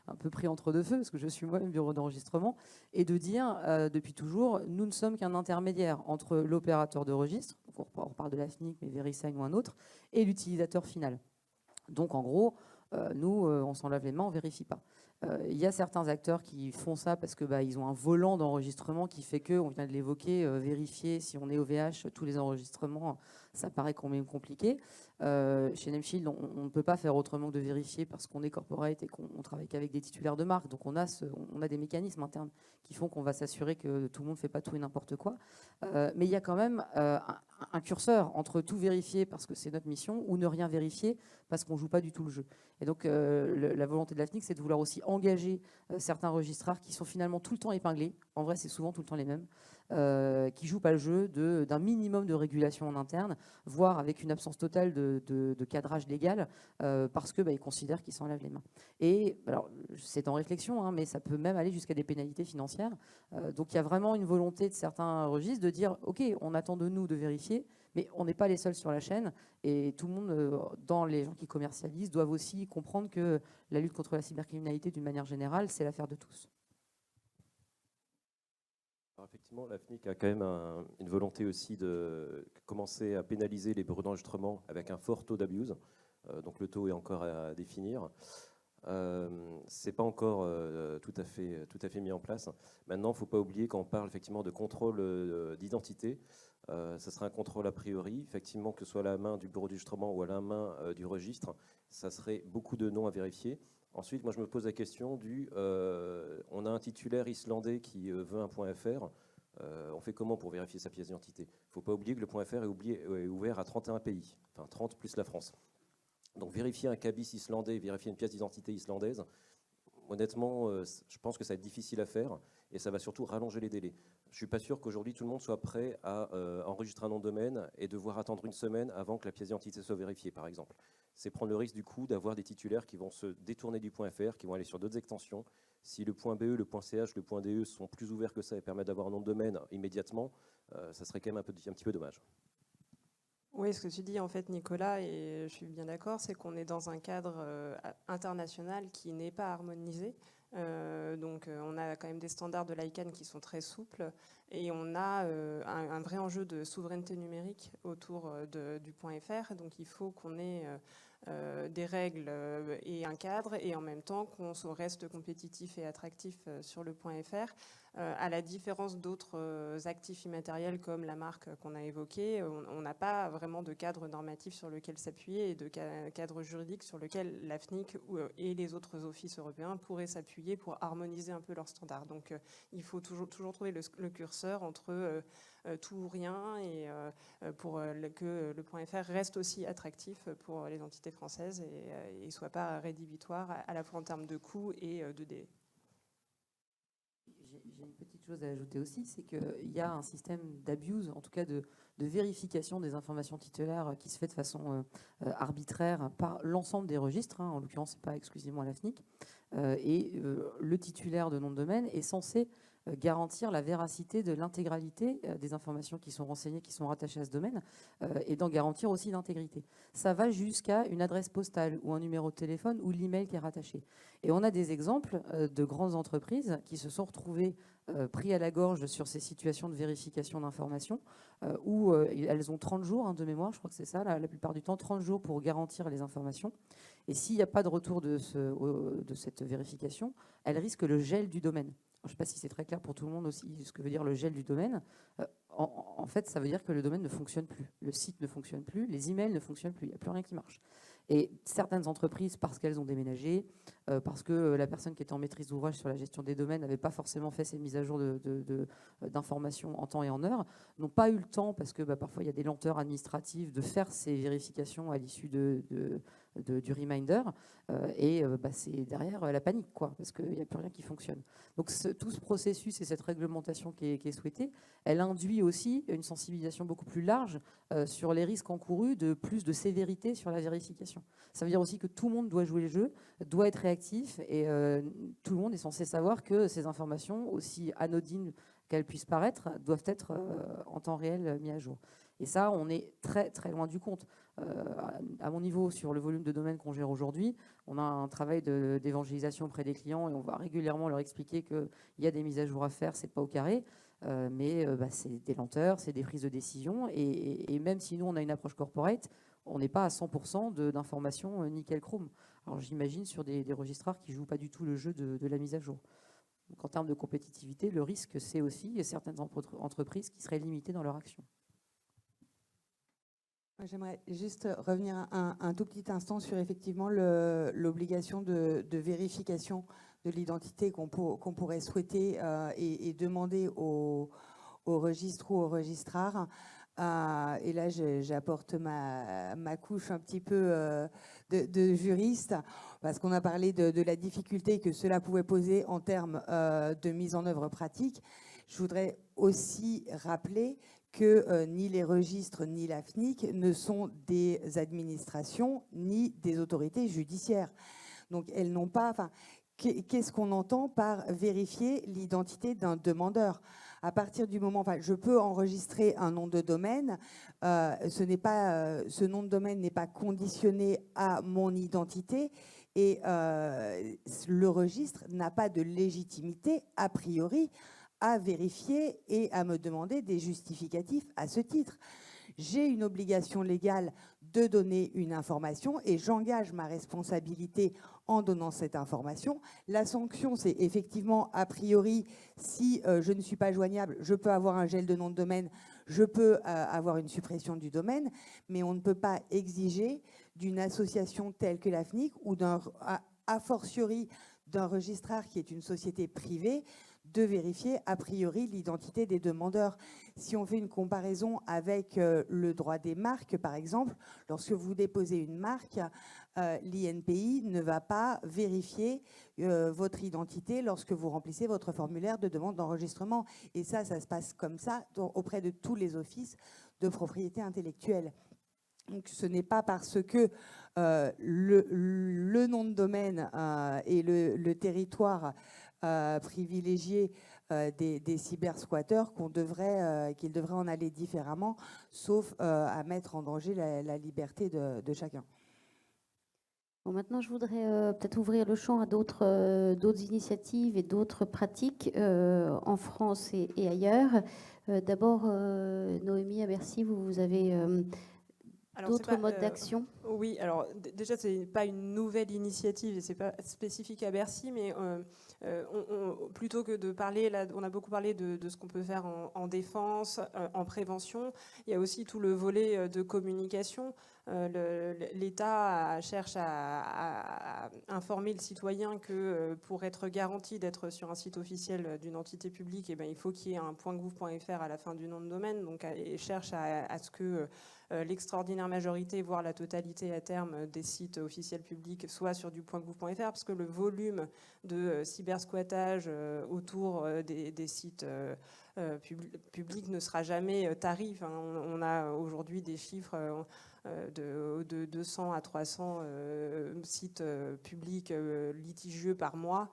un peu pris entre deux feux parce que je suis moi-même bureau d'enregistrement, et de dire depuis toujours, nous ne sommes qu'un intermédiaire entre l'opérateur de registre, donc on reparle de la FNIC, mais VeriSign ou un autre, et l'utilisateur final. Donc en gros, nous, on s'en lave les mains, on ne vérifie pas. Il y a certains acteurs qui font ça parce que ils ont un volant d'enregistrement qui fait que, on vient de l'évoquer, vérifier si on est OVH, tous les enregistrements, ça paraît quand même compliqué. Chez Nameshield, on ne peut pas faire autrement que de vérifier parce qu'on est corporate et qu'on travaille qu'avec des titulaires de marque. Donc on a des mécanismes internes qui font qu'on va s'assurer que tout le monde ne fait pas tout et n'importe quoi. Mais il y a quand même un curseur entre tout vérifier parce que c'est notre mission ou ne rien vérifier parce qu'on ne joue pas du tout le jeu. Et donc la volonté de la FNIC, c'est de vouloir aussi engager certains registrars qui sont finalement tout le temps épinglés. En vrai, c'est souvent tout le temps les mêmes. Qui ne jouent pas le jeu d'un minimum de régulation en interne, voire avec une absence totale de cadrage légal, parce qu'ils considèrent qu'ils s'en lavent les mains. Et alors, c'est en réflexion, hein, mais ça peut même aller jusqu'à des pénalités financières. Donc il y a vraiment une volonté de certains registres de dire, OK, on attend de nous de vérifier, mais on n'est pas les seuls sur la chaîne, et tout le monde, dans les gens qui commercialisent, doivent aussi comprendre que la lutte contre la cybercriminalité, d'une manière générale, c'est l'affaire de tous. Alors effectivement, la FNIC a quand même une volonté aussi de commencer à pénaliser les bureaux d'enregistrement avec un fort taux d'abuse. Donc le taux est encore à définir. C'est pas encore tout à fait mis en place. Maintenant, il ne faut pas oublier quand on parle effectivement de contrôle d'identité, ça sera un contrôle a priori. Effectivement, que ce soit à la main du bureau d'enregistrement ou à la main du registre, ça serait beaucoup de noms à vérifier. Ensuite, moi, je me pose la question on a un titulaire islandais qui veut un .fr. On fait comment pour vérifier sa pièce d'identité? Il ne faut pas oublier que le .fr est ouvert à 31 pays, enfin 30 plus la France. Donc vérifier un cabis islandais, vérifier une pièce d'identité islandaise, honnêtement, je pense que ça va être difficile à faire et ça va surtout rallonger les délais. Je ne suis pas sûr qu'aujourd'hui tout le monde soit prêt à enregistrer un nom de domaine et devoir attendre une semaine avant que la pièce d'identité soit vérifiée, par exemple. C'est prendre le risque du coup d'avoir des titulaires qui vont se détourner du .fr, qui vont aller sur d'autres extensions. Si le .be, le .ch, le .de sont plus ouverts que ça et permettent d'avoir un nom de domaine immédiatement, ça serait quand même un petit peu dommage. Oui, ce que tu dis en fait, Nicolas, et je suis bien d'accord, c'est qu'on est dans un cadre international qui n'est pas harmonisé. Donc on a quand même des standards de l'ICANN qui sont très souples et on a un vrai enjeu de souveraineté numérique autour du .fr. Donc il faut qu'on ait des règles et un cadre et en même temps qu'on reste compétitif et attractif sur le .fr. À la différence d'autres actifs immatériels comme la marque qu'on a évoquée, on n'a pas vraiment de cadre normatif sur lequel s'appuyer et de cadre juridique sur lequel la FNIC et les autres offices européens pourraient s'appuyer pour harmoniser un peu leurs standards. Donc il faut toujours trouver le curseur entre tout ou rien et pour que le .fr reste aussi attractif pour les entités françaises et ne soit pas rédhibitoire à la fois en termes de coûts et de délai. J'ai une petite chose à ajouter aussi, c'est qu'il y a un système d'abuse, en tout cas de vérification des informations titulaires qui se fait de façon arbitraire par l'ensemble des registres, hein, en l'occurrence, ce n'est pas exclusivement à la FNIC, et le titulaire de nom de domaine est censé garantir la véracité de l'intégralité des informations qui sont renseignées, qui sont rattachées à ce domaine, et d'en garantir aussi l'intégrité. Ça va jusqu'à une adresse postale ou un numéro de téléphone ou l'email qui est rattaché. Et on a des exemples de grandes entreprises qui se sont retrouvées pris à la gorge sur ces situations de vérification d'informations, où elles ont 30 jours de mémoire, je crois que c'est ça, la plupart du temps, 30 jours pour garantir les informations. Et s'il n'y a pas de retour de cette vérification, elles risquent le gel du domaine. Je ne sais pas si c'est très clair pour tout le monde aussi ce que veut dire le gel du domaine. En fait, ça veut dire que le domaine ne fonctionne plus, le site ne fonctionne plus, les emails ne fonctionnent plus, il n'y a plus rien qui marche. Et certaines entreprises, parce qu'elles ont déménagé, parce que la personne qui était en maîtrise d'ouvrage sur la gestion des domaines n'avait pas forcément fait ses mises à jour d'informations en temps et en heure, n'ont pas eu le temps, parce que parfois il y a des lenteurs administratives, de faire ces vérifications à l'issue du reminder, c'est derrière la panique, quoi, parce qu'il n'y a plus rien qui fonctionne. Donc tout ce processus et cette réglementation qui est souhaitée, elle induit aussi une sensibilisation beaucoup plus large sur les risques encourus de plus de sévérité sur la vérification. Ça veut dire aussi que tout le monde doit jouer le jeu, doit être réactif, et tout le monde est censé savoir que ces informations, aussi anodines qu'elles puissent paraître, doivent être en temps réel mises à jour. Et ça, on est très très loin du compte. À mon niveau, sur le volume de domaines qu'on gère aujourd'hui, on a un travail d'évangélisation auprès des clients et on va régulièrement leur expliquer qu'il y a des mises à jour à faire, c'est pas au carré, mais c'est des lenteurs, c'est des prises de décision, et même si nous on a une approche corporate, on n'est pas à 100% d'informations nickel chrome. Alors j'imagine sur des registrars qui jouent pas du tout le jeu de la mise à jour. Donc en termes de compétitivité, le risque, c'est aussi certaines entreprises qui seraient limitées dans leur action. J'aimerais juste revenir un tout petit instant sur effectivement l'obligation de vérification de l'identité qu'on pourrait souhaiter et demander au registre ou au registrar. Et là, j'apporte ma couche un petit peu de juriste, parce qu'on a parlé de la difficulté que cela pouvait poser en termes de mise en œuvre pratique. Je voudrais aussi rappeler que ni les registres ni la FNIC ne sont des administrations ni des autorités judiciaires. Donc elles n'ont pas... Enfin, qu'est-ce qu'on entend par vérifier l'identité d'un demandeur ? À partir du moment... Enfin, je peux enregistrer un nom de domaine. Ce nom de domaine n'est pas conditionné à mon identité. Et le registre n'a pas de légitimité a priori à vérifier et à me demander des justificatifs à ce titre. J'ai une obligation légale de donner une information et j'engage ma responsabilité en donnant cette information. La sanction, c'est effectivement, a priori, si je ne suis pas joignable, je peux avoir un gel de nom de domaine, je peux avoir une suppression du domaine, mais on ne peut pas exiger d'une association telle que la FNIC ou a fortiori d'un registrar qui est une société privée de vérifier a priori l'identité des demandeurs. Si on fait une comparaison avec le droit des marques, par exemple, lorsque vous déposez une marque, l'INPI ne va pas vérifier votre identité lorsque vous remplissez votre formulaire de demande d'enregistrement. Et ça se passe comme ça auprès de tous les offices de propriété intellectuelle. Donc ce n'est pas parce que le nom de domaine et le territoire privilégié des cybersquatteurs qu'ils devraient en aller différemment, sauf à mettre en danger la liberté de chacun. Bon, maintenant, je voudrais peut-être ouvrir le champ à d'autres initiatives et d'autres pratiques en France et ailleurs. D'abord, Noémie, à Bercy, vous avez d'autres modes d'action? Oui, alors déjà, ce n'est pas une nouvelle initiative et ce n'est pas spécifique à Bercy, mais plutôt que de parler, là, on a beaucoup parlé de ce qu'on peut faire en défense, en prévention. Il y a aussi tout le volet de communication. L'État cherche à informer le citoyen que pour être garanti d'être sur un site officiel d'une entité publique, eh ben, il faut qu'il y ait un .gouv.fr à la fin du nom de domaine. Donc, il cherche à ce que l'extraordinaire majorité, voire la totalité à terme des sites officiels publics soit sur du .gouv.fr, parce que le volume de cybersquattage autour des sites publics ne sera jamais tari. Enfin, on a aujourd'hui des chiffres de 200 à 300 sites publics litigieux par mois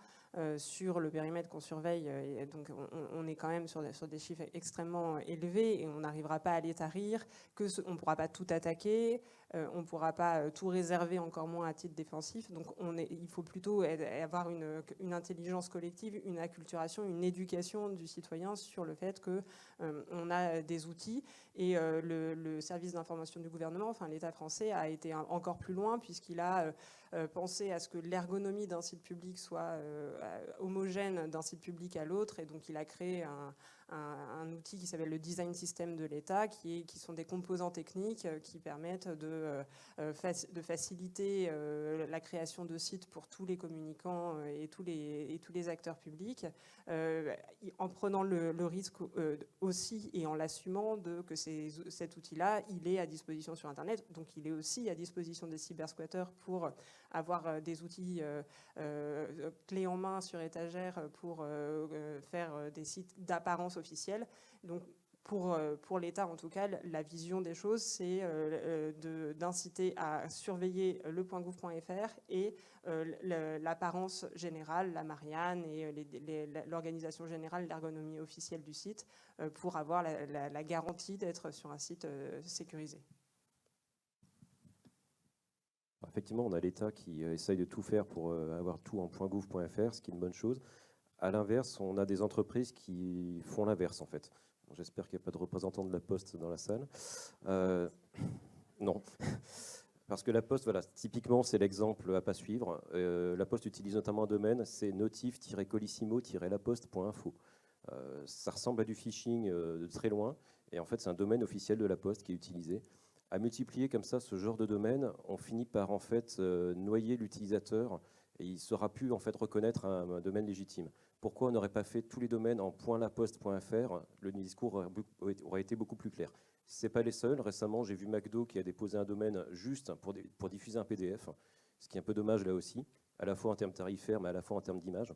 sur le périmètre qu'on surveille. Et donc on est quand même sur des chiffres extrêmement élevés et on n'arrivera pas à les tarir, on ne pourra pas tout attaquer, on ne pourra pas tout réserver, encore moins à titre défensif. Donc il faut plutôt avoir une intelligence collective, une acculturation, une éducation du citoyen sur le fait qu'on a des outils. Et le service d'information du gouvernement, enfin l'État français, a été encore plus loin puisqu'il a pensé à ce que l'ergonomie d'un site public soit homogène d'un site public à l'autre. Et donc il a créé un outil qui s'appelle le design system de l'État, qui sont des composants techniques qui permettent de faciliter la création de sites pour tous les communicants et tous les acteurs publics, en prenant le risque aussi et en l'assumant que cet outil-là, il est à disposition sur Internet, donc il est aussi à disposition des cybersquatteurs pour avoir des outils clés en main sur étagère pour faire des sites d'apparence officielle. Donc, pour l'État, en tout cas, la vision des choses, c'est d'inciter à surveiller le .gouv.fr et l'apparence générale, la Marianne et l'organisation générale, l'ergonomie officielle du site, pour avoir la garantie d'être sur un site sécurisé. Effectivement, on a l'État qui essaye de tout faire pour avoir tout en .gouv.fr, ce qui est une bonne chose. À l'inverse, on a des entreprises qui font l'inverse, en fait. J'espère qu'il n'y a pas de représentant de la Poste dans la salle. Non. Parce que la Poste, voilà, typiquement, c'est l'exemple à ne pas suivre. La Poste utilise notamment un domaine, c'est notif-colissimo-laposte.info. Ça ressemble à du phishing de très loin. Et en fait, c'est un domaine officiel de la Poste qui est utilisé. À multiplier comme ça ce genre de domaine, on finit par en fait noyer l'utilisateur et il ne saura plus en fait reconnaître un domaine légitime. Pourquoi on n'aurait pas fait tous les domaines en .laposte.fr? Le discours aurait été beaucoup plus clair. Ce n'est pas les seuls. Récemment, j'ai vu McDo qui a déposé un domaine juste pour diffuser un PDF, ce qui est un peu dommage là aussi, à la fois en termes tarifaires, mais à la fois en termes d'image.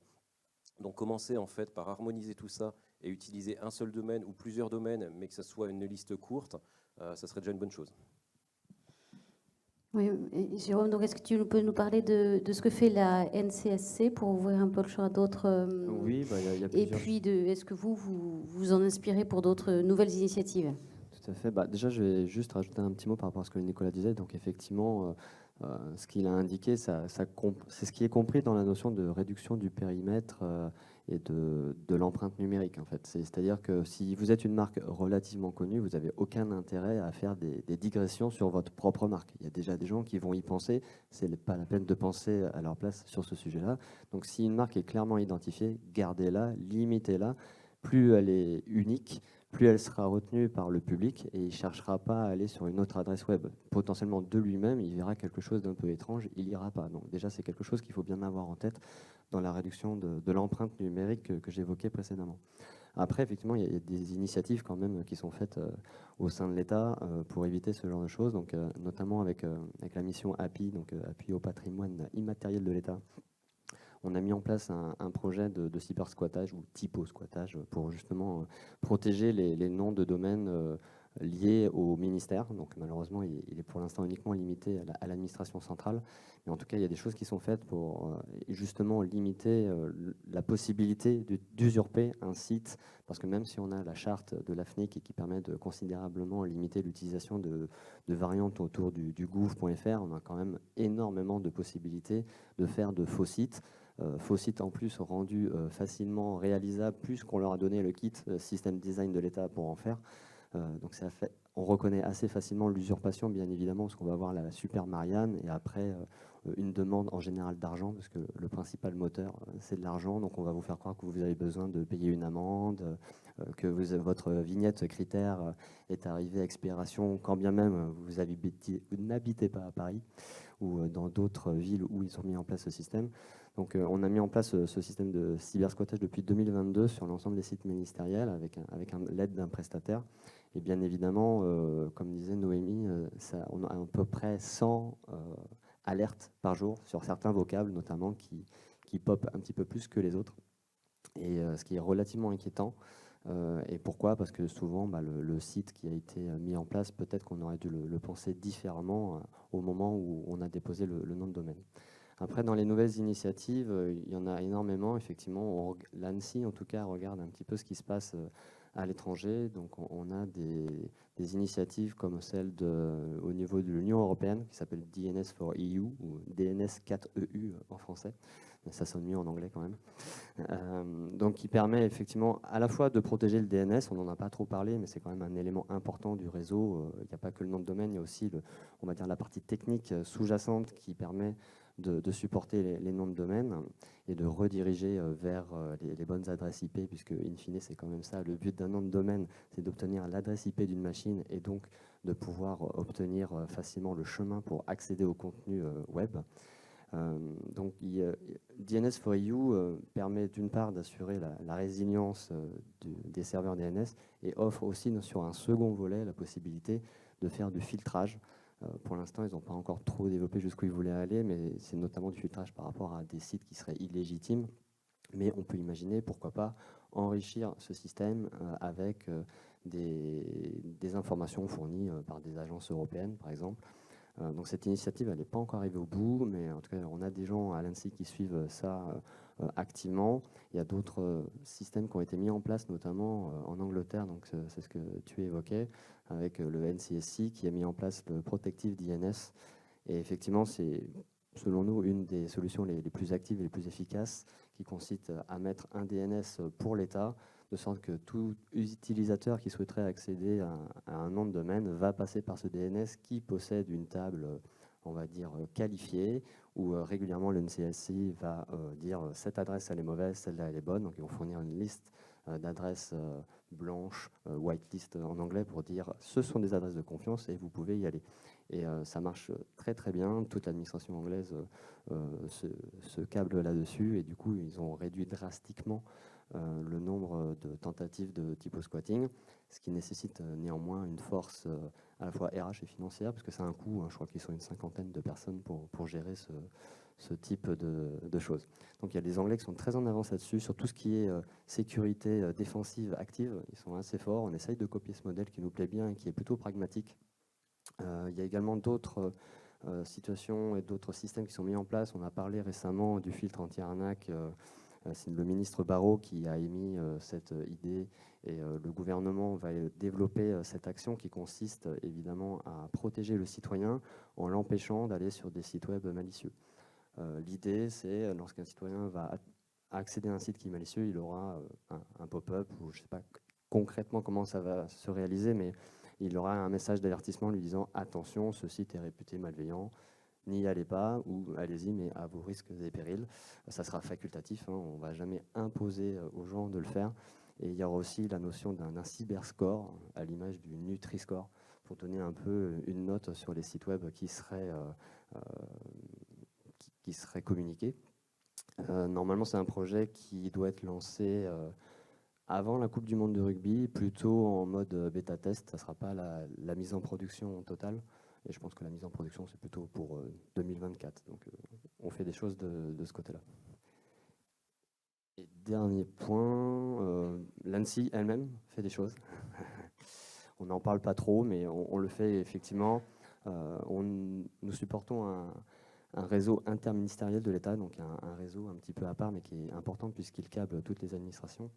Donc commencer en fait par harmoniser tout ça et utiliser un seul domaine ou plusieurs domaines, mais que ce soit une liste courte, ça serait déjà une bonne chose. Oui, et Jérôme, donc est-ce que tu peux nous parler de ce que fait la NCSC pour ouvrir un peu le champ à d'autres Oui, bah, y a et plusieurs. puis est-ce que vous en inspirez pour d'autres nouvelles initiatives? Tout à fait. Bah, déjà, je vais juste rajouter un petit mot par rapport à ce que Nicolas disait. Donc, effectivement, ce qu'il a indiqué, c'est ce qui est compris dans la notion de réduction du périmètre et de l'empreinte numérique, en fait. C'est-à-dire que si vous êtes une marque relativement connue, vous n'avez aucun intérêt à faire des digressions sur votre propre marque. Il y a déjà des gens qui vont y penser. Ce n'est pas la peine de penser à leur place sur ce sujet-là. Donc, si une marque est clairement identifiée, gardez-la, limitez-la. Plus elle est unique, plus elle sera retenue par le public et il ne cherchera pas à aller sur une autre adresse web. Potentiellement de lui-même, il verra quelque chose d'un peu étrange, il n'ira pas. Donc déjà, c'est quelque chose qu'il faut bien avoir en tête dans la réduction de l'empreinte numérique que j'évoquais précédemment. Après, effectivement, il y a des initiatives quand même qui sont faites au sein de l'État pour éviter ce genre de choses, donc, notamment avec la mission API, donc appui au patrimoine immatériel de l'État. On a mis en place un projet de cybersquattage ou typo-squattage pour justement protéger les noms de domaines liés au ministère. Donc malheureusement, il est pour l'instant uniquement limité à l'administration centrale. Mais en tout cas, il y a des choses qui sont faites pour justement limiter la possibilité d'usurper un site. Parce que même si on a la charte de l'AFNIC qui permet de considérablement limiter l'utilisation de variantes autour du gouv.fr, on a quand même énormément de possibilités de faire de faux sites. Faux sites en plus rendus facilement réalisables, puisqu'on leur a donné le kit système design de l'État pour en faire. Donc on reconnaît assez facilement l'usurpation, bien évidemment, parce qu'on va avoir la super Marianne et après une demande en général d'argent, parce que le principal moteur, c'est de l'argent. Donc on va vous faire croire que vous avez besoin de payer une amende, que votre vignette critère est arrivée à expiration, quand bien même vous n'habitez pas à Paris ou dans d'autres villes où ils ont mis en place ce système. Donc on a mis en place ce système de cybersquattage depuis 2022 sur l'ensemble des sites ministériels avec l'aide d'un prestataire. Et bien évidemment, comme disait Noémie, on a à peu près 100 alertes par jour sur certains vocables notamment qui pop un petit peu plus que les autres. Et ce qui est relativement inquiétant. Et pourquoi? Parce que souvent, le site qui a été mis en place, peut-être qu'on aurait dû le penser différemment au moment où on a déposé le nom de domaine. Après, dans les nouvelles initiatives, il y en a énormément. Effectivement, l'ANSSI, en tout cas, regarde un petit peu ce qui se passe à l'étranger. Donc, on a des initiatives comme celle au niveau de l'Union européenne qui s'appelle DNS for EU ou DNS 4EU en français. Mais ça sonne mieux en anglais quand même. Donc qui permet effectivement à la fois de protéger le DNS, on n'en a pas trop parlé, mais c'est quand même un élément important du réseau. Il n'y a pas que le nom de domaine, il y a aussi on va dire la partie technique sous-jacente qui permet de supporter les noms de domaine et de rediriger vers les bonnes adresses IP, puisque in fine c'est quand même ça, le but d'un nom de domaine, c'est d'obtenir l'adresse IP d'une machine et donc de pouvoir obtenir facilement le chemin pour accéder au contenu web. Donc DNS for EU permet d'une part d'assurer la résilience des serveurs DNS et offre aussi sur un second volet la possibilité de faire du filtrage. Pour l'instant, ils n'ont pas encore trop développé jusqu'où ils voulaient aller, mais c'est notamment du filtrage par rapport à des sites qui seraient illégitimes. Mais on peut imaginer, pourquoi pas, enrichir ce système avec des informations fournies par des agences européennes, par exemple. Donc cette initiative, elle n'est pas encore arrivée au bout, mais en tout cas, on a des gens à l'ANSSI qui suivent ça activement. Il y a d'autres systèmes qui ont été mis en place, notamment en Angleterre, donc c'est ce que tu évoquais, avec le NCSC qui a mis en place le Protective DNS. Et effectivement, c'est selon nous une des solutions les plus actives et les plus efficaces, qui consiste à mettre un DNS pour l'État, de sorte que tout utilisateur qui souhaiterait accéder à un nom de domaine va passer par ce DNS qui possède une table, on va dire, qualifiée, où régulièrement le NCSC va dire cette adresse elle est mauvaise, celle-là elle est bonne. Donc ils vont fournir une liste d'adresses blanches, whitelist en anglais, pour dire ce sont des adresses de confiance et vous pouvez y aller. Et ça marche très très bien, toute l'administration anglaise se câble là-dessus, et du coup ils ont réduit drastiquement le nombre de tentatives de typo-squatting, ce qui nécessite néanmoins une force à la fois RH et financière, parce que c'est un coût, je crois qu'ils sont une 50aine de personnes pour gérer ce type de choses. Donc il y a des Anglais qui sont très en avance là-dessus, sur tout ce qui est sécurité défensive active, ils sont assez forts, on essaye de copier ce modèle qui nous plaît bien et qui est plutôt pragmatique. Il y a également d'autres situations et d'autres systèmes qui sont mis en place, on a parlé récemment du filtre anti-arnaque. C'est le ministre Barrot qui a émis cette idée, et le gouvernement va développer cette action qui consiste évidemment à protéger le citoyen en l'empêchant d'aller sur des sites web malicieux. L'idée, c'est lorsqu'un citoyen va accéder à un site qui est malicieux, il aura un pop-up, ou je ne sais pas concrètement comment ça va se réaliser, mais il aura un message d'avertissement lui disant « Attention, ce site est réputé malveillant ». N'y allez pas, ou allez-y, mais à vos risques et périls. Ça sera facultatif, on ne va jamais imposer aux gens de le faire. Et il y aura aussi la notion d'un cyberscore, à l'image du Nutri-Score, pour donner un peu une note sur les sites web qui seraient communiqués. Normalement, c'est un projet qui doit être lancé avant la Coupe du Monde de rugby, plutôt en mode bêta-test. Ça ne sera pas la mise en production totale. Et je pense que la mise en production, c'est plutôt pour 2024. Donc, on fait des choses de ce côté-là. Et dernier point, l'ANSSI elle-même fait des choses. On n'en parle pas trop, mais on le fait effectivement. Nous supportons un réseau interministériel de l'État, donc un réseau un petit peu à part, mais qui est important puisqu'il câble toutes les administrations.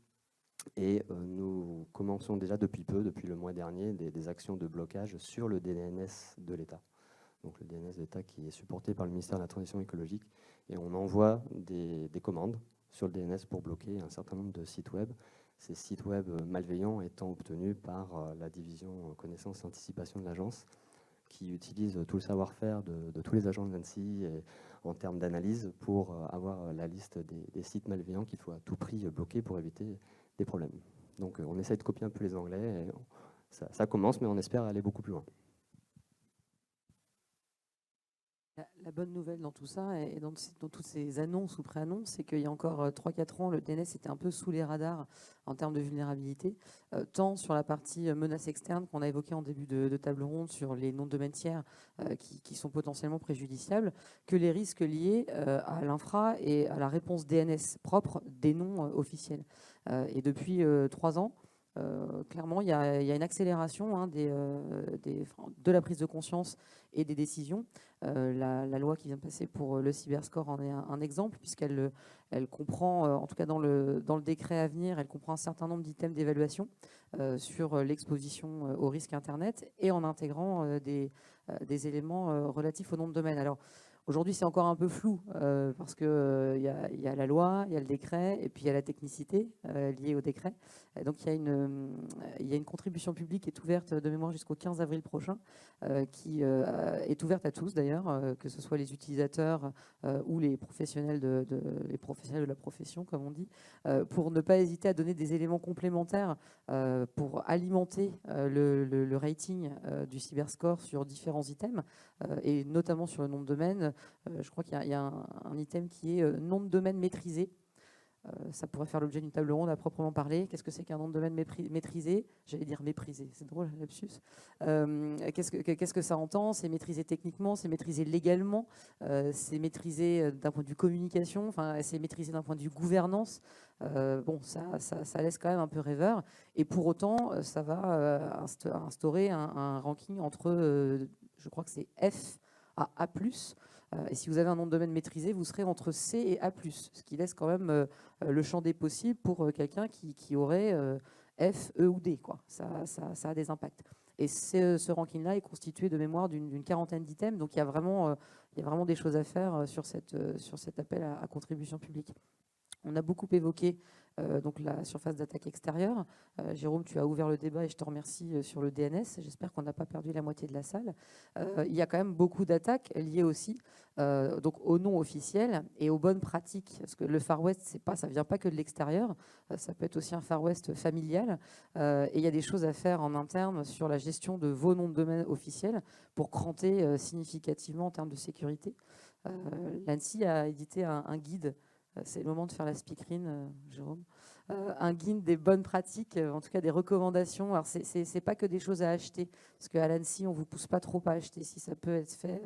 Et nous commençons déjà depuis le mois dernier, des actions de blocage sur le DNS de l'État. Donc le DNS de l'État qui est supporté par le ministère de la Transition écologique. Et on envoie des commandes sur le DNS pour bloquer un certain nombre de sites web. Ces sites web malveillants étant obtenus par la division connaissance et anticipation de l'agence, qui utilise tout le savoir-faire de tous les agents de l'ANSSI en termes d'analyse pour avoir la liste des sites malveillants qu'il faut à tout prix bloquer pour éviter des problèmes. Donc on essaie de copier un peu les Anglais, et ça commence, mais on espère aller beaucoup plus loin. La bonne nouvelle dans tout ça, et dans toutes ces annonces ou pré-annonces, c'est qu'il y a encore 3-4 ans, le DNS était un peu sous les radars en termes de vulnérabilité, tant sur la partie menaces externes qu'on a évoquée en début de table ronde sur les noms de domaine tiers qui sont potentiellement préjudiciables, que les risques liés à l'infra et à la réponse DNS propre des noms officiels. Et depuis 3 ans, clairement, il y a une accélération hein, de la prise de conscience et des décisions. La loi qui vient de passer pour le cyberscore en est un exemple, puisqu'elle comprend, en tout cas dans le décret à venir, elle comprend un certain nombre d'items d'évaluation sur l'exposition au risque Internet et en intégrant des éléments relatifs au nom de domaine. Alors, aujourd'hui, c'est encore un peu flou parce qu'il y a la loi, il y a le décret et puis il y a la technicité liée au décret. Donc, il y a une contribution publique qui est ouverte de mémoire jusqu'au 15 avril prochain, qui est ouverte à tous d'ailleurs, que ce soit les utilisateurs ou les professionnels de la profession, comme on dit, pour ne pas hésiter à donner des éléments complémentaires pour alimenter le rating du cyberscore sur différents items et notamment sur le nom de domaine. Je crois qu'il y a un item qui est nom de domaine maîtrisé. Ça pourrait faire l'objet d'une table ronde à proprement parler. Qu'est-ce que c'est qu'un nom de domaine maîtrisé? J'allais dire méprisé, c'est drôle, lapsus. Qu'est-ce que ça entend? C'est maîtrisé techniquement, c'est maîtrisé légalement, c'est maîtrisé d'un point de vue communication, enfin, c'est maîtrisé d'un point de vue gouvernance. Bon, ça laisse quand même un peu rêveur. Et pour autant, ça va instaurer un ranking entre, je crois que c'est F à A+. Et si vous avez un nom de domaine maîtrisé, vous serez entre C et A+, ce qui laisse quand même le champ des possibles pour quelqu'un qui aurait F, E ou D, quoi. Ça a des impacts. Et ce ranking-là est constitué de mémoire d'une quarantaine d'items, donc il y a vraiment des choses à faire sur cet appel à contribution publique. On a beaucoup évoqué donc la surface d'attaque extérieure. Jérôme, tu as ouvert le débat et je te remercie sur le DNS. J'espère qu'on n'a pas perdu la moitié de la salle. Il y a quand même beaucoup d'attaques liées aussi donc au nom officiel et aux bonnes pratiques. Parce que le Far West, ça ne vient pas que de l'extérieur. Ça peut être aussi un Far West familial. Et il y a des choses à faire en interne sur la gestion de vos noms de domaine officiels pour cranter significativement en termes de sécurité. L'ANSSI a édité un guide. C'est le moment de faire la speakerine, Jérôme. Un guide des bonnes pratiques, en tout cas des recommandations. Alors, c'est pas que des choses à acheter, parce qu'à l'ANSSI, on ne vous pousse pas trop à acheter. Si ça peut être fait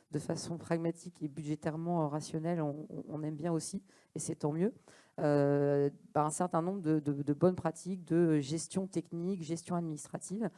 de façon pragmatique et budgétairement rationnelle, on aime bien aussi, et c'est tant mieux. Un certain nombre de bonnes pratiques de gestion technique, gestion administrative.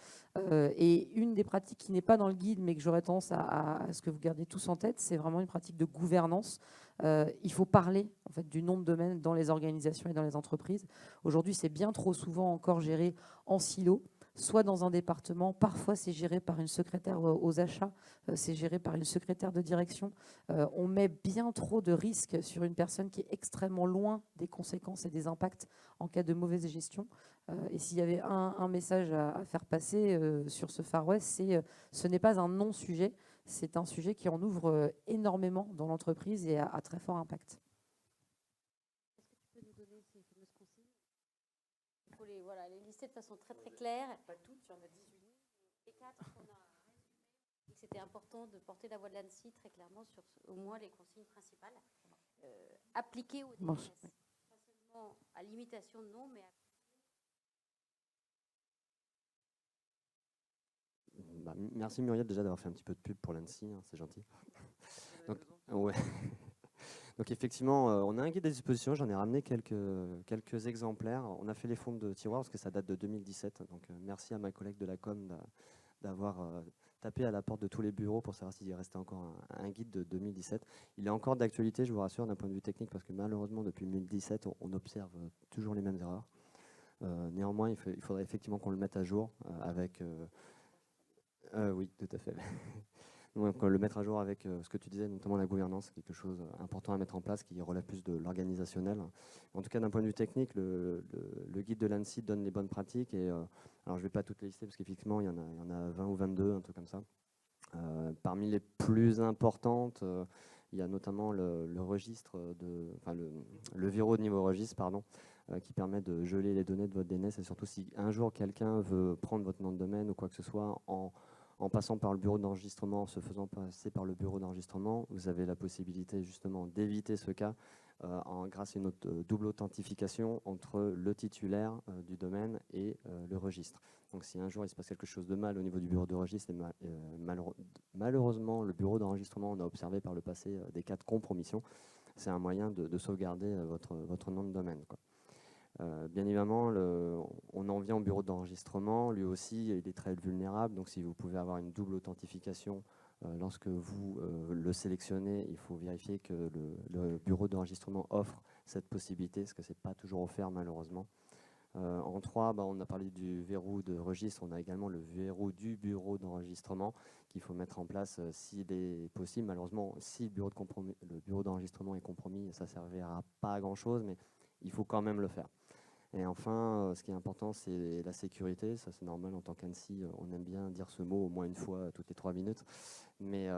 Et une des pratiques qui n'est pas dans le guide, mais que j'aurais tendance à ce que vous gardiez tous en tête, c'est vraiment une pratique de gouvernance. Il faut parler en fait, du nom de domaine dans les organisations et dans les entreprises. Aujourd'hui, c'est bien trop souvent encore géré en silo, soit dans un département, parfois c'est géré par une secrétaire aux achats, c'est géré par une secrétaire de direction. On met bien trop de risques sur une personne qui est extrêmement loin des conséquences et des impacts en cas de mauvaise gestion. Et s'il y avait un message à faire passer sur ce Far West, c'est ce n'est pas un non-sujet, c'est un sujet qui en ouvre énormément dans l'entreprise et à très fort impact. Est-ce que tu peux nous donner ces fameuses consignes? Il faut les lister de façon très très claire. Pas toutes, il y en a 18. Les 4 qu'on a résumées, et que c'était important de porter la voix de l'ANSSI très clairement sur au moins les consignes principales appliquées au DNS. Pas seulement à l'imitation de nom, mais à... Merci Muriel déjà d'avoir fait un petit peu de pub pour l'ANSSI, hein, c'est gentil. Donc, ouais. Donc effectivement, on a un guide à disposition, j'en ai ramené quelques exemplaires. On a fait les fonds de tiroir parce que ça date de 2017. Donc merci à ma collègue de la com d'avoir tapé à la porte de tous les bureaux pour savoir s'il restait encore un guide de 2017. Il est encore d'actualité, je vous rassure, d'un point de vue technique, parce que malheureusement, depuis 2017, on observe toujours les mêmes erreurs. Néanmoins, il faudrait effectivement qu'on le mette à jour avec... oui, tout à fait. Donc, le mettre à jour avec ce que tu disais, notamment la gouvernance, quelque chose important à mettre en place qui relève plus de l'organisationnel. En tout cas, d'un point de vue technique, le guide de l'ANSSI donne les bonnes pratiques. Et, alors, je ne vais pas toutes les lister parce qu'effectivement, il y en a 20 ou 22, un truc comme ça. Parmi les plus importantes, il y a notamment le registre, le verrou de niveau registre, pardon, qui permet de geler les données de votre DNS. Et surtout, si un jour quelqu'un veut prendre votre nom de domaine ou quoi que ce soit en passant par le bureau d'enregistrement, en se faisant passer par le bureau d'enregistrement, vous avez la possibilité justement d'éviter ce cas grâce à une double authentification entre le titulaire du domaine et le registre. Donc si un jour il se passe quelque chose de mal au niveau du bureau de registre, malheureusement le bureau d'enregistrement, on a observé par le passé des cas de compromission, c'est un moyen de sauvegarder votre nom de domaine, quoi. Bien évidemment, on en vient au bureau d'enregistrement. Lui aussi, il est très vulnérable. Donc, si vous pouvez avoir une double authentification lorsque vous le sélectionnez, il faut vérifier que le bureau d'enregistrement offre cette possibilité, parce que ce n'est pas toujours offert malheureusement. En 3, on a parlé du verrou de registre. On a également le verrou du bureau d'enregistrement qu'il faut mettre en place s'il est possible. Malheureusement, si le bureau d'enregistrement est compromis, ça ne servira pas à grand-chose, mais il faut quand même le faire. Et enfin, ce qui est important, c'est la sécurité. Ça, c'est normal en tant qu'ANSSI, on aime bien dire ce mot au moins une fois toutes les 3 minutes. Mais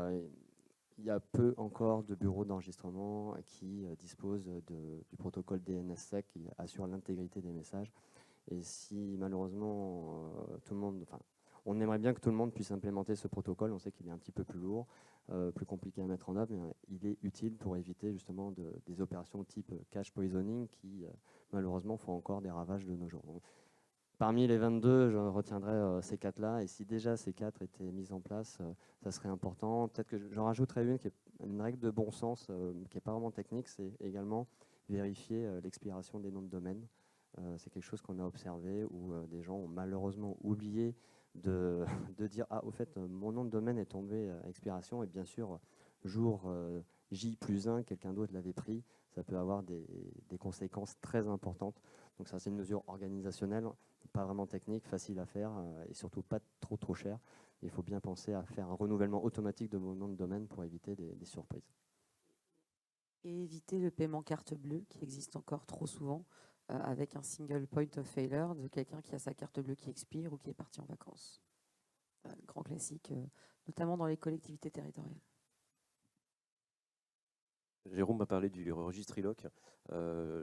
il y a peu encore de bureaux d'enregistrement qui disposent du protocole DNSSEC qui assure l'intégrité des messages. Et si malheureusement tout le monde, on aimerait bien que tout le monde puisse implémenter ce protocole. On sait qu'il est un petit peu plus lourd, plus compliqué à mettre en œuvre, mais il est utile pour éviter justement des opérations type cache poisoning qui malheureusement font encore des ravages de nos jours. Donc, parmi les 22, je retiendrai ces 4-là. Et si déjà ces 4 étaient mis en place, ça serait important. Peut-être que j'en rajouterais une qui est une règle de bon sens, qui n'est pas vraiment technique, c'est également vérifier l'expiration des noms de domaine. C'est quelque chose qu'on a observé où des gens ont malheureusement oublié de dire « Ah, au fait, mon nom de domaine est tombé à expiration » et bien sûr, jour J+1, quelqu'un d'autre l'avait pris. Ça peut avoir des conséquences très importantes. Donc ça, c'est une mesure organisationnelle, pas vraiment technique, facile à faire et surtout pas trop cher. Il faut bien penser à faire un renouvellement automatique de vos noms de domaine pour éviter des surprises. Et éviter le paiement carte bleue qui existe encore trop souvent avec un single point of failure de quelqu'un qui a sa carte bleue qui expire ou qui est parti en vacances. Grand classique, notamment dans les collectivités territoriales. Jérôme m'a parlé du registre ILOC,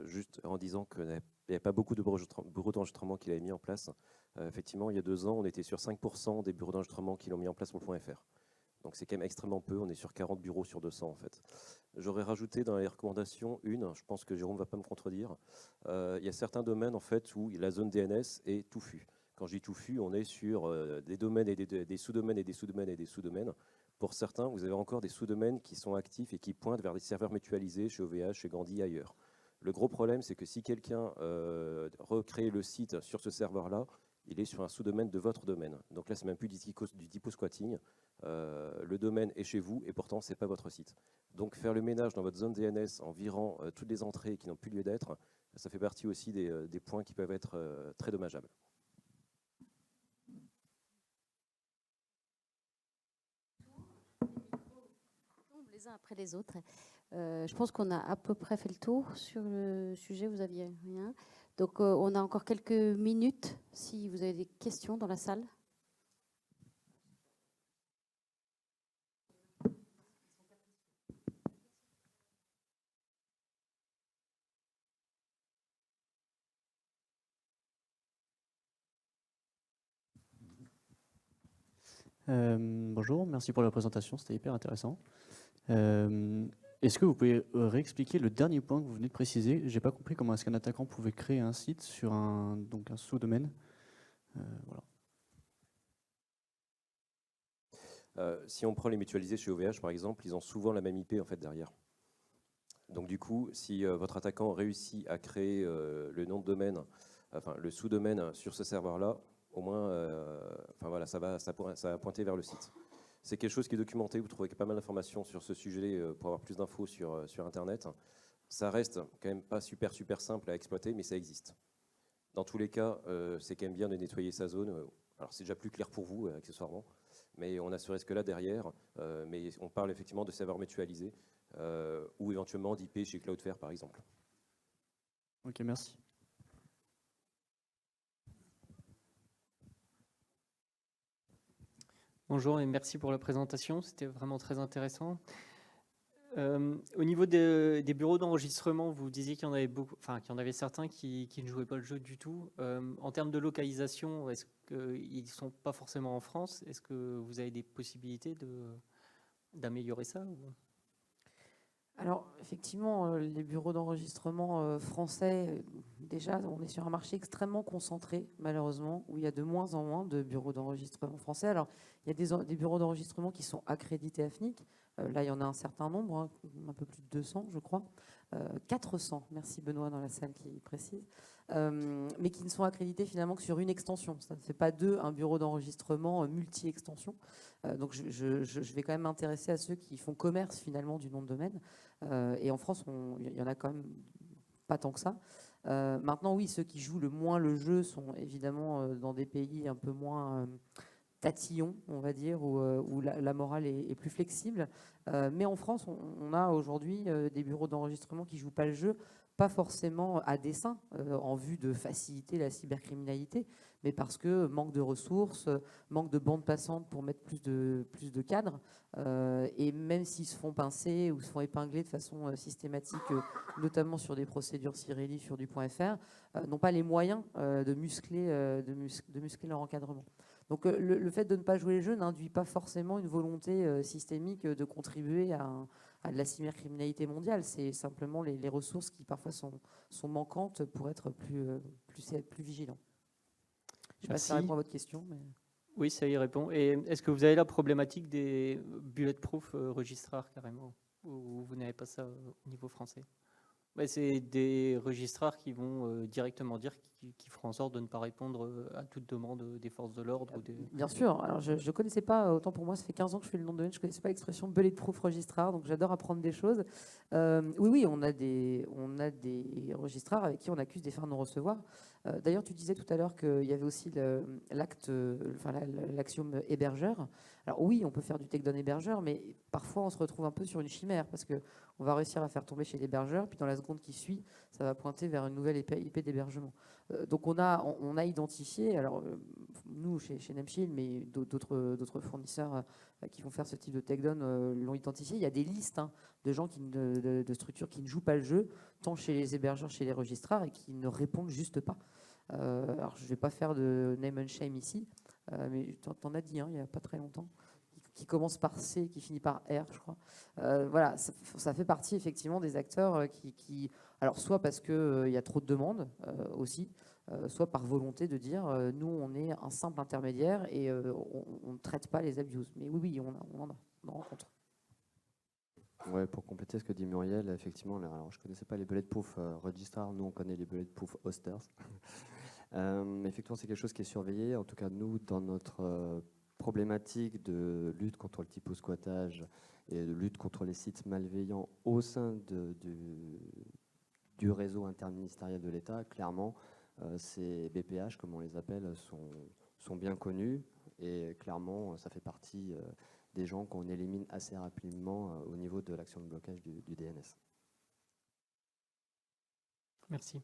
juste en disant qu'il n'y avait pas beaucoup de bureaux d'enregistrement qu'il avait mis en place. Effectivement, il y a 2 ans, on était sur 5% des bureaux d'enregistrement qui l'ont mis en place pour le .fr. Donc c'est quand même extrêmement peu, on est sur 40 bureaux sur 200 en fait. J'aurais rajouté dans les recommandations je pense que Jérôme ne va pas me contredire, il y a certains domaines en fait où la zone DNS est touffue. Quand je dis touffu, on est sur des domaines et des sous-domaines et des sous-domaines et des sous-domaines. Pour certains, vous avez encore des sous-domaines qui sont actifs et qui pointent vers des serveurs mutualisés chez OVH, chez Gandhi, ailleurs. Le gros problème, c'est que si quelqu'un recrée le site sur ce serveur-là, il est sur un sous-domaine de votre domaine. Donc là, c'est même plus du typo squatting. Le domaine est chez vous et pourtant, ce n'est pas votre site. Donc faire le ménage dans votre zone DNS en virant toutes les entrées qui n'ont plus lieu d'être, ça fait partie aussi des points qui peuvent être très dommageables. Les uns après les autres. Je pense qu'on a à peu près fait le tour sur le sujet. Vous aviez rien. Donc, on a encore quelques minutes si vous avez des questions dans la salle. Bonjour, merci pour la présentation, c'était hyper intéressant. Est-ce que vous pouvez réexpliquer le dernier point que vous venez de préciser? J'ai pas compris comment est-ce qu'un attaquant pouvait créer un site sur un sous-domaine. Voilà. Si on prend les mutualisés chez OVH, par exemple, ils ont souvent la même IP en fait, derrière. Donc du coup, si votre attaquant réussit à créer le nom de domaine, enfin le sous-domaine sur ce serveur-là, au moins, voilà, ça va pointer vers le site. C'est quelque chose qui est documenté, vous trouverez pas mal d'informations sur ce sujet pour avoir plus d'infos sur Internet. Ça reste quand même pas super simple à exploiter, mais ça existe. Dans tous les cas, c'est quand même bien de nettoyer sa zone. Alors c'est déjà plus clair pour vous, accessoirement, mais on a ce risque-là derrière. Mais on parle effectivement de serveurs mutualisés ou éventuellement d'IP chez Cloudflare, par exemple. Ok, merci. Bonjour et merci pour la présentation, c'était vraiment très intéressant. Au niveau des bureaux d'enregistrement, vous disiez qu'il y en avait beaucoup, qu'il y en avait certains qui ne jouaient pas le jeu du tout. En termes de localisation, est-ce qu'ils ne sont pas forcément en France? Est-ce que vous avez des possibilités d'améliorer ça ou... Alors, effectivement, les bureaux d'enregistrement français, déjà, on est sur un marché extrêmement concentré, malheureusement, où il y a de moins en moins de bureaux d'enregistrement français. Alors, il y a des bureaux d'enregistrement qui sont accrédités AFNIC. Là, il y en a un certain nombre, hein, un peu plus de 200, je crois. 400, merci Benoît dans la salle qui précise, mais qui ne sont accrédités finalement que sur une extension. Ça ne fait pas d'eux un bureau d'enregistrement multi-extension. Donc je vais quand même m'intéresser à ceux qui font commerce finalement du nom de domaine. Et en France, il y en a quand même pas tant que ça. Maintenant, oui, ceux qui jouent le moins le jeu sont évidemment dans des pays un peu moins tatillons, on va dire, où la morale est plus flexible. Mais en France, on a aujourd'hui des bureaux d'enregistrement qui ne jouent pas le jeu, pas forcément à dessein, en vue de faciliter la cybercriminalité, mais parce que manque de ressources, manque de bandes passantes pour mettre plus de cadres. Et même s'ils se font pincer ou se font épingler de façon systématique, notamment sur des procédures Cirelli, sur du .fr, n'ont pas les moyens de muscler leur encadrement. Donc le fait de ne pas jouer le jeu n'induit pas forcément une volonté systémique de contribuer à de la cybercriminalité mondiale. C'est simplement les ressources qui parfois sont manquantes pour être plus vigilants. Je ne sais pas si ça répond à votre question. Mais... Oui, ça y répond. Et est-ce que vous avez la problématique des bulletproof registrars carrément, ou vous n'avez pas ça au niveau français? C'est des registrars qui vont directement dire qu'ils feront en sorte de ne pas répondre à toute demande des forces de l'ordre. Bien sûr. Alors, je ne connaissais pas, autant pour moi, ça fait 15 ans que je fais le nom de domaine, je ne connaissais pas l'expression bulletproof registrar, donc j'adore apprendre des choses. Oui, on a des registrars avec qui on accuse des faits de non-recevoir. D'ailleurs, tu disais tout à l'heure qu'il y avait aussi l'axiome hébergeur. Alors oui, on peut faire du takedown hébergeur, mais parfois on se retrouve un peu sur une chimère parce qu'on va réussir à faire tomber chez l'hébergeur, puis dans la seconde qui suit, ça va pointer vers une nouvelle IP d'hébergement. Donc on a identifié, alors nous chez Nameshield, mais d'autres fournisseurs qui vont faire ce type de takedown l'ont identifié. Il y a des listes de gens, de structures qui ne jouent pas le jeu, tant chez les hébergeurs, chez les registrars, et qui ne répondent juste pas. Alors je ne vais pas faire de name and shame ici, mais t'en as dit il n'y a pas très longtemps, qui commence par C, qui finit par R, je crois. Voilà, ça fait partie effectivement des acteurs qui alors soit parce qu'il y a trop de demandes aussi, soit par volonté de dire nous on est un simple intermédiaire et on ne traite pas les abuses. Mais oui, on en rencontre. Ouais, pour compléter ce que dit Muriel, effectivement, alors je ne connaissais pas les bulletproof registrars, nous on connaît les bulletproof hosters. Mais effectivement, c'est quelque chose qui est surveillé. En tout cas, nous, dans notre problématique de lutte contre le typo-squattage et de lutte contre les sites malveillants au sein du réseau interministériel de l'État, clairement, ces BPH, comme on les appelle, sont bien connus. Et clairement, ça fait partie des gens qu'on élimine assez rapidement au niveau de l'action de blocage du DNS. Merci.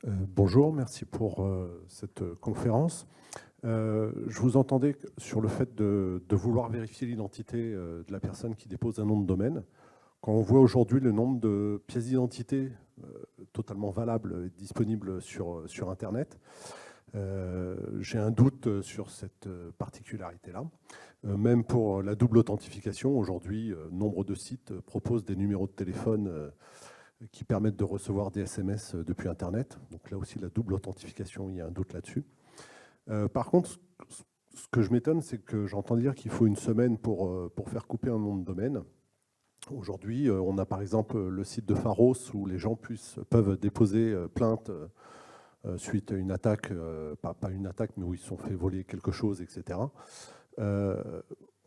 Bonjour, merci pour cette conférence. Je vous entendais sur le fait de vouloir vérifier l'identité de la personne qui dépose un nom de domaine. Quand on voit aujourd'hui le nombre de pièces d'identité totalement valables et disponibles sur Internet, j'ai un doute sur cette particularité-là. Même pour la double authentification, aujourd'hui, nombre de sites proposent des numéros de téléphone qui permettent de recevoir des SMS depuis Internet. Donc là aussi, la double authentification, il y a un doute là-dessus. Par contre, ce que je m'étonne, c'est que j'entends dire qu'il faut une semaine pour faire couper un nom de domaine. Aujourd'hui, on a par exemple le site de Pharos où les gens peuvent déposer plainte suite à une attaque, pas une attaque, mais où ils se sont fait voler quelque chose, etc.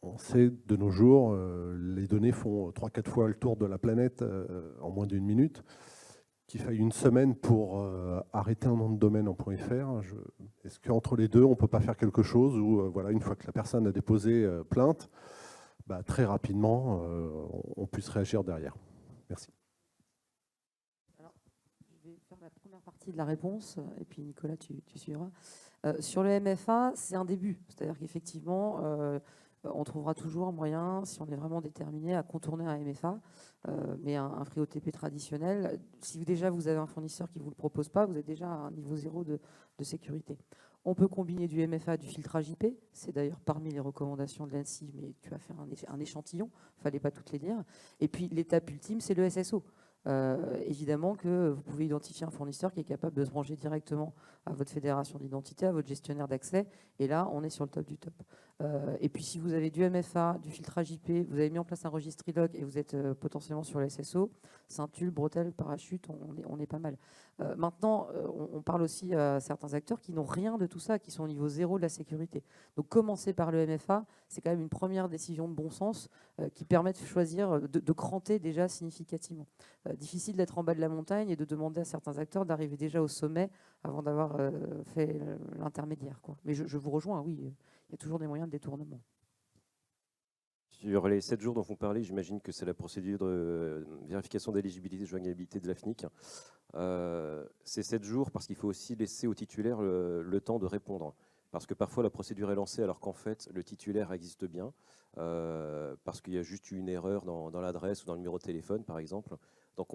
On sait de nos jours, les données font 3-4 fois le tour de la planète en moins d'une minute. Qu'il faille une semaine pour arrêter un nom de domaine en .fr, est-ce qu'entre les deux, on ne peut pas faire quelque chose où, voilà, une fois que la personne a déposé plainte, très rapidement, on puisse réagir derrière? Merci. Alors, je vais faire la première partie de la réponse, et puis Nicolas, tu suivras. Sur le MFA, c'est un début. C'est-à-dire qu'effectivement, on trouvera toujours un moyen, si on est vraiment déterminé, à contourner un MFA, mais un free OTP traditionnel. Si déjà vous avez un fournisseur qui ne vous le propose pas, vous êtes déjà à un niveau 0 de sécurité. On peut combiner du MFA, du filtrage IP. C'est d'ailleurs parmi les recommandations de l'ANSSI, mais tu vas faire un échantillon. Il ne fallait pas toutes les dire. Et puis l'étape ultime, c'est le SSO. Évidemment que vous pouvez identifier un fournisseur qui est capable de se brancher directement à votre fédération d'identité, à votre gestionnaire d'accès, et là, on est sur le top du top. Et puis, si vous avez du MFA, du filtrage IP, vous avez mis en place un registre ILOG et vous êtes potentiellement sur le SSO, ceinture, bretelle, parachute, on est pas mal. Maintenant, on parle aussi à certains acteurs qui n'ont rien de tout ça, qui sont au niveau zéro de la sécurité. Donc, commencer par le MFA, c'est quand même une première décision de bon sens qui permet de choisir, de cranter déjà significativement. Difficile d'être en bas de la montagne et de demander à certains acteurs d'arriver déjà au sommet avant d'avoir fait l'intermédiaire, quoi. Mais je vous rejoins, oui, il y a toujours des moyens de détournement. Sur les 7 jours dont vous parlez, j'imagine que c'est la procédure de vérification d'éligibilité et de joignabilité de l'AFNIC. C'est 7 jours parce qu'il faut aussi laisser au titulaire le temps de répondre. Parce que parfois la procédure est lancée alors qu'en fait le titulaire existe bien, parce qu'il y a juste eu une erreur dans l'adresse ou dans le numéro de téléphone par exemple. Donc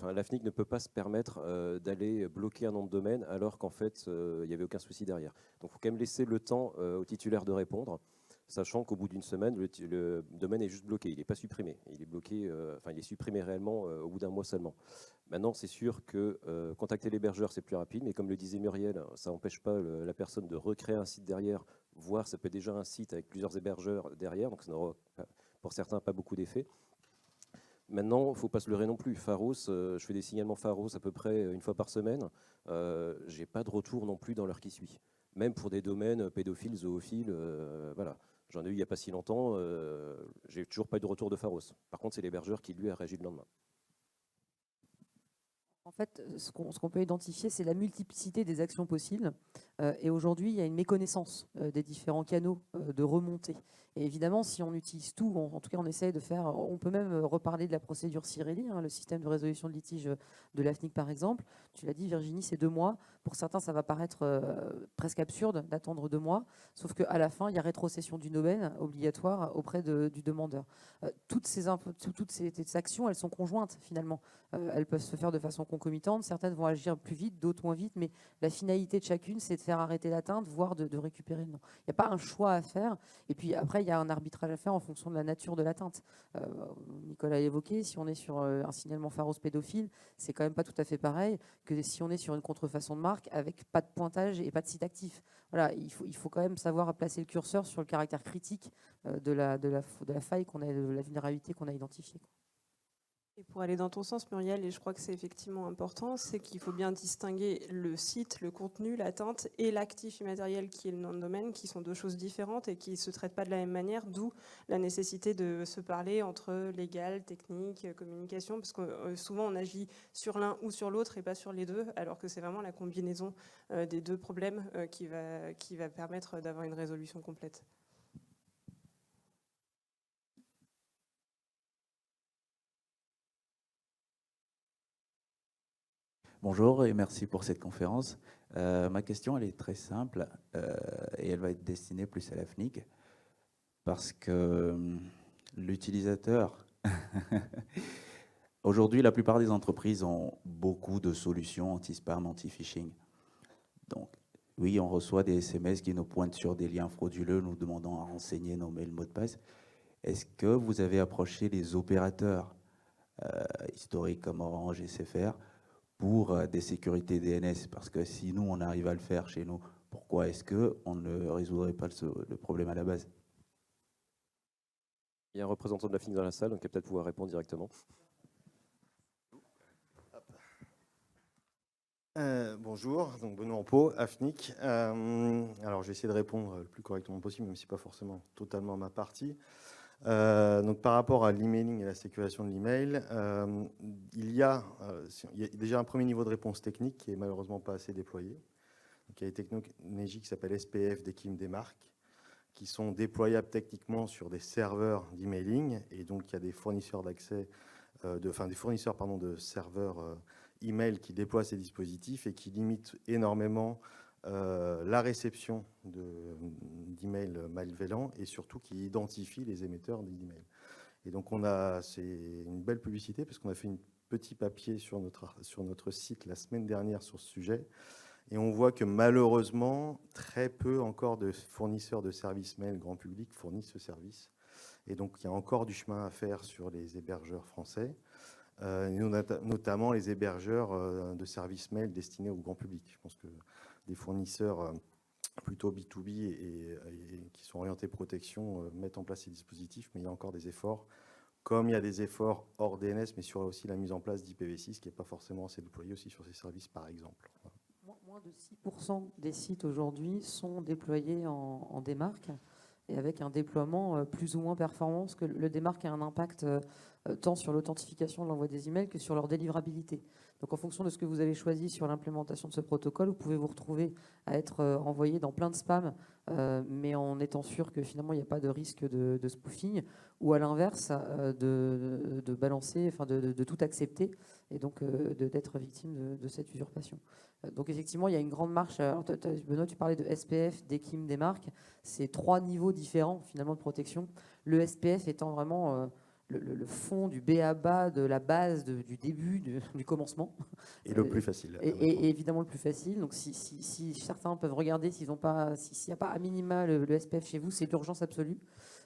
l'AFNIC ne peut pas se permettre d'aller bloquer un nom de domaine alors qu'en fait il n'y avait aucun souci derrière. Donc il faut quand même laisser le temps au titulaire de répondre, sachant qu'au bout d'une semaine, le domaine est juste bloqué, il n'est pas supprimé. Il est bloqué, il est supprimé réellement au bout d'un mois seulement. Maintenant, c'est sûr que contacter l'hébergeur, c'est plus rapide, mais comme le disait Muriel, ça n'empêche pas la personne de recréer un site derrière, voire ça peut être déjà un site avec plusieurs hébergeurs derrière, donc ça n'aura pour certains pas beaucoup d'effet. Maintenant, il ne faut pas se leurrer non plus. Pharos, je fais des signalements Pharos à peu près une fois par semaine. Je n'ai pas de retour non plus dans l'heure qui suit. Même pour des domaines pédophiles, zoophiles, voilà. J'en ai eu il n'y a pas si longtemps, j'ai toujours pas eu de retour de Pharos. Par contre, c'est l'hébergeur qui lui a réagi le lendemain. En fait, ce qu'on peut identifier, c'est la multiplicité des actions possibles. Et aujourd'hui, il y a une méconnaissance des différents canaux de remontée. Et évidemment, si on utilise tout, en tout cas, on essaye de faire. On peut même reparler de la procédure Cirelli, le système de résolution de litige de l'AFNIC, par exemple. Tu l'as dit, Virginie, c'est 2 mois. Pour certains, ça va paraître presque absurde d'attendre 2 mois. Sauf qu'à la fin, il y a rétrocession du domaine obligatoire auprès du demandeur. Toutes ces actions, elles sont conjointes, finalement. Elles peuvent se faire de façon concomitante. Certaines vont agir plus vite, d'autres moins vite. Mais la finalité de chacune, c'est de faire arrêter l'atteinte, voire de récupérer le nom. Il n'y a pas un choix à faire. Et puis après, il y a un arbitrage à faire en fonction de la nature de l'atteinte. Nicolas a évoqué, si on est sur un signalement Pharos pédophile, c'est quand même pas tout à fait pareil que si on est sur une contrefaçon de marque avec pas de pointage et pas de site actif. Voilà, il faut quand même savoir placer le curseur sur le caractère critique de la faille de la vulnérabilité qu'on a identifiée. Et pour aller dans ton sens, Muriel, et je crois que c'est effectivement important, c'est qu'il faut bien distinguer le site, le contenu, l'atteinte et l'actif immatériel qui est le nom de domaine, qui sont 2 choses différentes et qui ne se traitent pas de la même manière, d'où la nécessité de se parler entre légal, technique, communication, parce que souvent on agit sur l'un ou sur l'autre et pas sur les deux, alors que c'est vraiment la combinaison des 2 problèmes qui va permettre d'avoir une résolution complète. Bonjour et merci pour cette conférence. Ma question, elle est très simple et elle va être destinée plus à l'AFNIC parce que l'utilisateur, aujourd'hui, la plupart des entreprises ont beaucoup de solutions anti-spam, anti-phishing. Donc, oui, on reçoit des SMS qui nous pointent sur des liens frauduleux nous demandant à renseigner nos mails, mots de passe. Est-ce que vous avez approché les opérateurs historiques comme Orange et SFR pour des sécurités DNS, parce que si nous, on arrive à le faire chez nous, pourquoi est-ce qu'on ne résoudrait pas le problème à la base? Il y a un représentant de l'AFNIC dans la salle, donc il va peut-être pouvoir répondre directement. Bonjour, donc Benoît Ampeau, AFNIC. Alors je vais essayer de répondre le plus correctement possible, même si ce n'est pas forcément totalement ma partie. Donc par rapport à l'emailing et la sécurisation de l'email, il y a déjà un premier niveau de réponse technique qui est malheureusement pas assez déployé. Donc, il y a des technologies qui s'appellent SPF, DKIM, DMARC, qui sont déployables techniquement sur des serveurs d'emailing, et donc il y a des fournisseurs d'accès, des fournisseurs de serveurs email qui déploient ces dispositifs et qui limitent énormément la réception d'emails malveillants et surtout qui identifie les émetteurs d'emails. Et donc c'est une belle publicité parce qu'on a fait un petit papier sur notre site la semaine dernière sur ce sujet et on voit que malheureusement très peu encore de fournisseurs de services mail grand public fournissent ce service et donc il y a encore du chemin à faire sur les hébergeurs français. notamment les hébergeurs de services mail destinés au grand public. Je pense que des fournisseurs plutôt B2B et qui sont orientés protection mettent en place ces dispositifs, mais il y a encore des efforts, comme il y a des efforts hors DNS, mais sur aussi la mise en place d'IPv6, qui n'est pas forcément assez déployé aussi sur ces services, par exemple. Moins de 6% des sites aujourd'hui sont déployés en démarque, et avec un déploiement plus ou moins performant, parce que le démarque a un impact tant sur l'authentification de l'envoi des emails que sur leur délivrabilité. Donc en fonction de ce que vous avez choisi sur l'implémentation de ce protocole, vous pouvez vous retrouver à être envoyé dans plein de spams, mais en étant sûr que finalement il n'y a pas de risque de spoofing, ou à l'inverse, de balancer, enfin de tout accepter, et donc d'être victime de cette usurpation. Donc effectivement, il y a une grande marche. Alors, Benoît, tu parlais de SPF, DKIM, des marques. C'est 3 niveaux différents finalement de protection. Le SPF étant vraiment le fond du B.A.-ba, de la base, du début, du commencement. Et le plus facile. Et évidemment le plus facile. Donc si certains peuvent regarder s'il n'y a pas à minima le SPF chez vous, c'est l'urgence absolue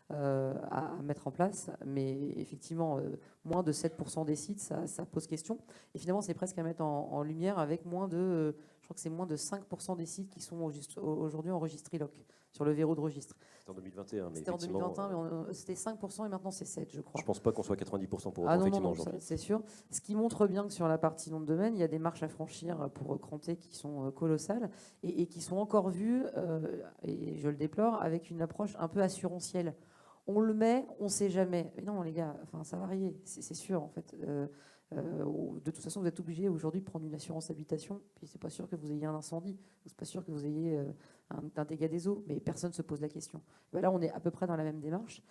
à mettre en place. Mais effectivement, moins de 7% des sites, ça pose question. Et finalement, c'est presque à mettre en lumière avec moins de, je crois que c'est moins de 5% des sites qui sont aujourd'hui enregistrés loc sur le verrou de registre. C'était en 2021. C'était en 2021, mais c'était 5% et maintenant c'est 7, je crois. Je ne pense pas qu'on soit 90% pour autant, Ah non, effectivement, non, aujourd'hui. c'est sûr. Ce qui montre bien que sur la partie nom de domaine, il y a des marches à franchir pour cranter qui sont colossales et qui sont encore vues, et je le déplore, avec une approche un peu assurantielle. On le met, on ne sait jamais. Mais non, les gars, enfin, ça va varier, c'est sûr, en fait. De toute façon, vous êtes obligé aujourd'hui de prendre une assurance habitation, puis c'est pas sûr que vous ayez un incendie, c'est pas sûr que vous ayez un dégât des eaux, mais personne ne se pose la question. Ben là, on est à peu près dans la même démarche,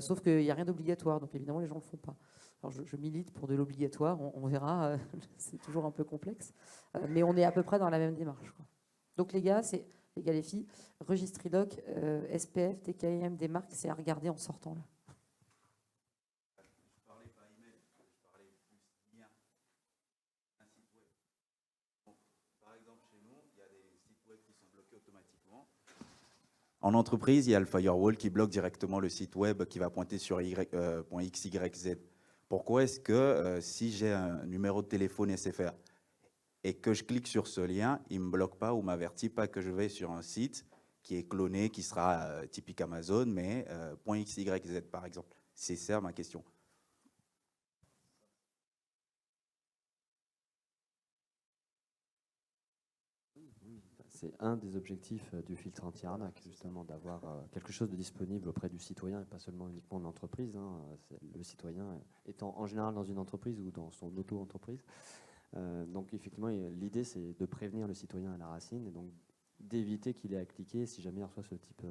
sauf qu'il n'y a rien d'obligatoire, donc évidemment, les gens ne le font pas. Alors, je milite pour de l'obligatoire, on verra, c'est toujours un peu complexe, mais on est à peu près dans la même démarche, quoi. Donc les gars, les filles, registre IDOC, SPF, TKIM, des marques, c'est à regarder en sortant là. En entreprise, il y a le firewall qui bloque directement le site web qui va pointer sur .xyz. Pourquoi est-ce que si j'ai un numéro de téléphone SFR et que je clique sur ce lien, il ne me bloque pas ou ne m'avertit pas que je vais sur un site qui est cloné, qui sera typique Amazon, mais .xyz par exemple? C'est ça ma question. C'est un des objectifs du filtre anti-arnaque, justement, d'avoir quelque chose de disponible auprès du citoyen et pas seulement uniquement de l'entreprise. Le citoyen étant en général dans une entreprise ou dans son auto-entreprise. Donc effectivement, l'idée c'est de prévenir le citoyen à la racine et donc d'éviter qu'il ait à cliquer si jamais il reçoit ce type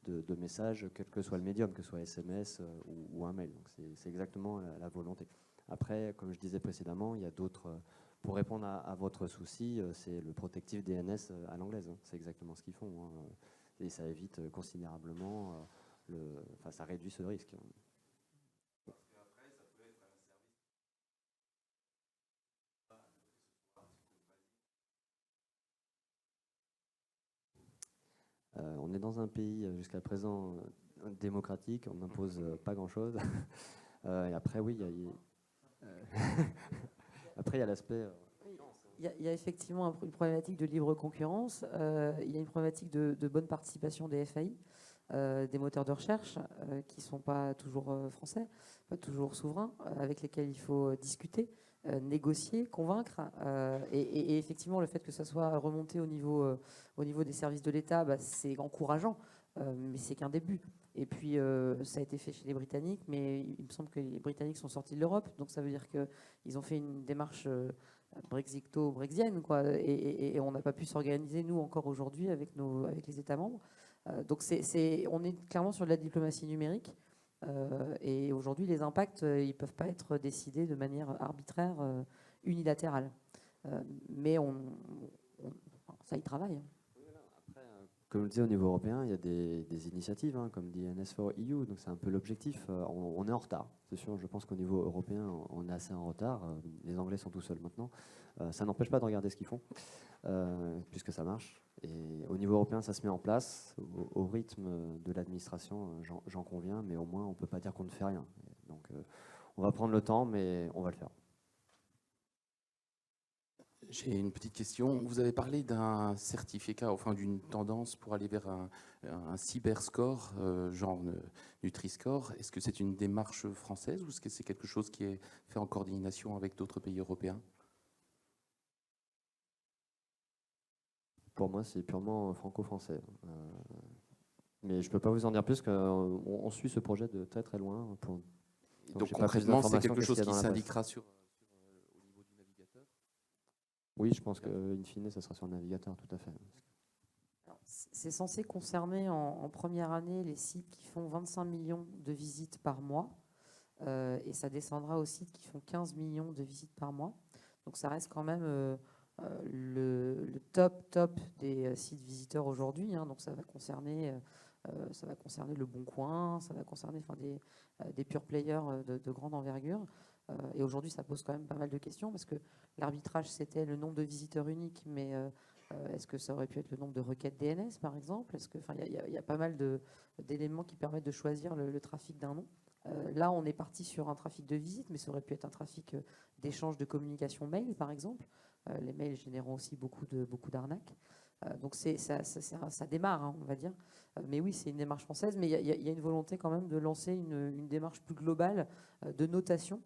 de message, quel que soit le médium, que ce soit SMS ou un mail. Donc c'est exactement la volonté. Après, comme je disais précédemment, il y a d'autres... Pour répondre à votre souci, c'est le protective DNS à l'anglaise. C'est exactement ce qu'ils font. Et ça évite considérablement, enfin ça réduit ce risque. On est dans un pays jusqu'à présent démocratique, on n'impose pas grand-chose. Et après, oui, après, il y a l'aspect... Il y a effectivement une problématique de libre concurrence, il y a une problématique de bonne participation des FAI, des moteurs de recherche qui ne sont pas toujours français, pas toujours souverains, avec lesquels il faut discuter, négocier, convaincre. Et effectivement, le fait que ça soit remonté au niveau des services de l'État, c'est encourageant, mais c'est qu'un début. Et puis, ça a été fait chez les Britanniques, mais il me semble que les Britanniques sont sortis de l'Europe, donc ça veut dire qu'ils ont fait une démarche brexito-brexienne, quoi, et on n'a pas pu s'organiser, nous, encore aujourd'hui, avec les États membres. Donc, on est clairement sur de la diplomatie numérique, et aujourd'hui, les impacts, ils ne peuvent pas être décidés de manière arbitraire, unilatérale. Mais ça y travaille. Comme je le disais, au niveau européen, il y a des initiatives, comme DNS4EU, donc c'est un peu l'objectif. On est en retard, c'est sûr. Je pense qu'au niveau européen, on est assez en retard. Les Anglais sont tout seuls maintenant. Ça n'empêche pas de regarder ce qu'ils font, puisque ça marche. Et au niveau européen, ça se met en place, au rythme de l'administration, j'en conviens, mais au moins, on ne peut pas dire qu'on ne fait rien. Donc, on va prendre le temps, mais on va le faire. J'ai une petite question. Vous avez parlé d'un certificat, enfin d'une tendance pour aller vers un cyberscore, genre Nutri-Score. Est-ce que c'est une démarche française ou est-ce que c'est quelque chose qui est fait en coordination avec d'autres pays européens? Pour moi, c'est purement franco-français. Mais je ne peux pas vous en dire plus, qu'on suit ce projet de très très loin. Donc concrètement, c'est quelque chose qui s'indiquera au niveau du navigateur? Oui, je pense qu'in fine, ça sera sur le navigateur, tout à fait. C'est censé concerner en première année les sites qui font 25 millions de visites par mois. Et ça descendra aux sites qui font 15 millions de visites par mois. Donc ça reste quand même le top des sites visiteurs aujourd'hui. Hein. Donc ça va concerner Le Bon Coin, ça va concerner des pure players de grande envergure. Et aujourd'hui, ça pose quand même pas mal de questions parce que l'arbitrage, c'était le nombre de visiteurs uniques, mais est-ce que ça aurait pu être le nombre de requêtes DNS, par exemple? Il y a pas mal d'éléments qui permettent de choisir le trafic d'un nom. Là, on est parti sur un trafic de visite, mais ça aurait pu être un trafic d'échange de communication mail, par exemple. Les mails générant aussi beaucoup d'arnaques. Donc ça démarre, hein, on va dire. Mais oui, c'est une démarche française, mais il y a une volonté quand même de lancer une démarche plus globale de notation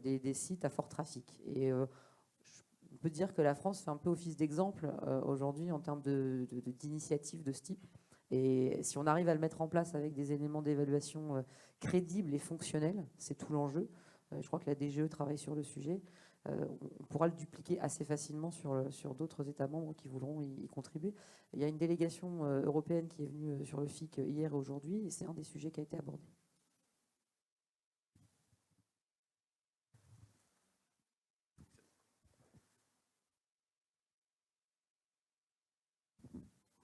des sites à fort trafic. Et on peut dire que la France fait un peu office d'exemple aujourd'hui en termes d'initiatives de ce type. Et si on arrive à le mettre en place avec des éléments d'évaluation crédibles et fonctionnels, c'est tout l'enjeu. Je crois que la DGE travaille sur le sujet. On pourra le dupliquer assez facilement sur d'autres États membres qui voudront y contribuer. Il y a une délégation européenne qui est venue sur le FIC hier et aujourd'hui, et c'est un des sujets qui a été abordé.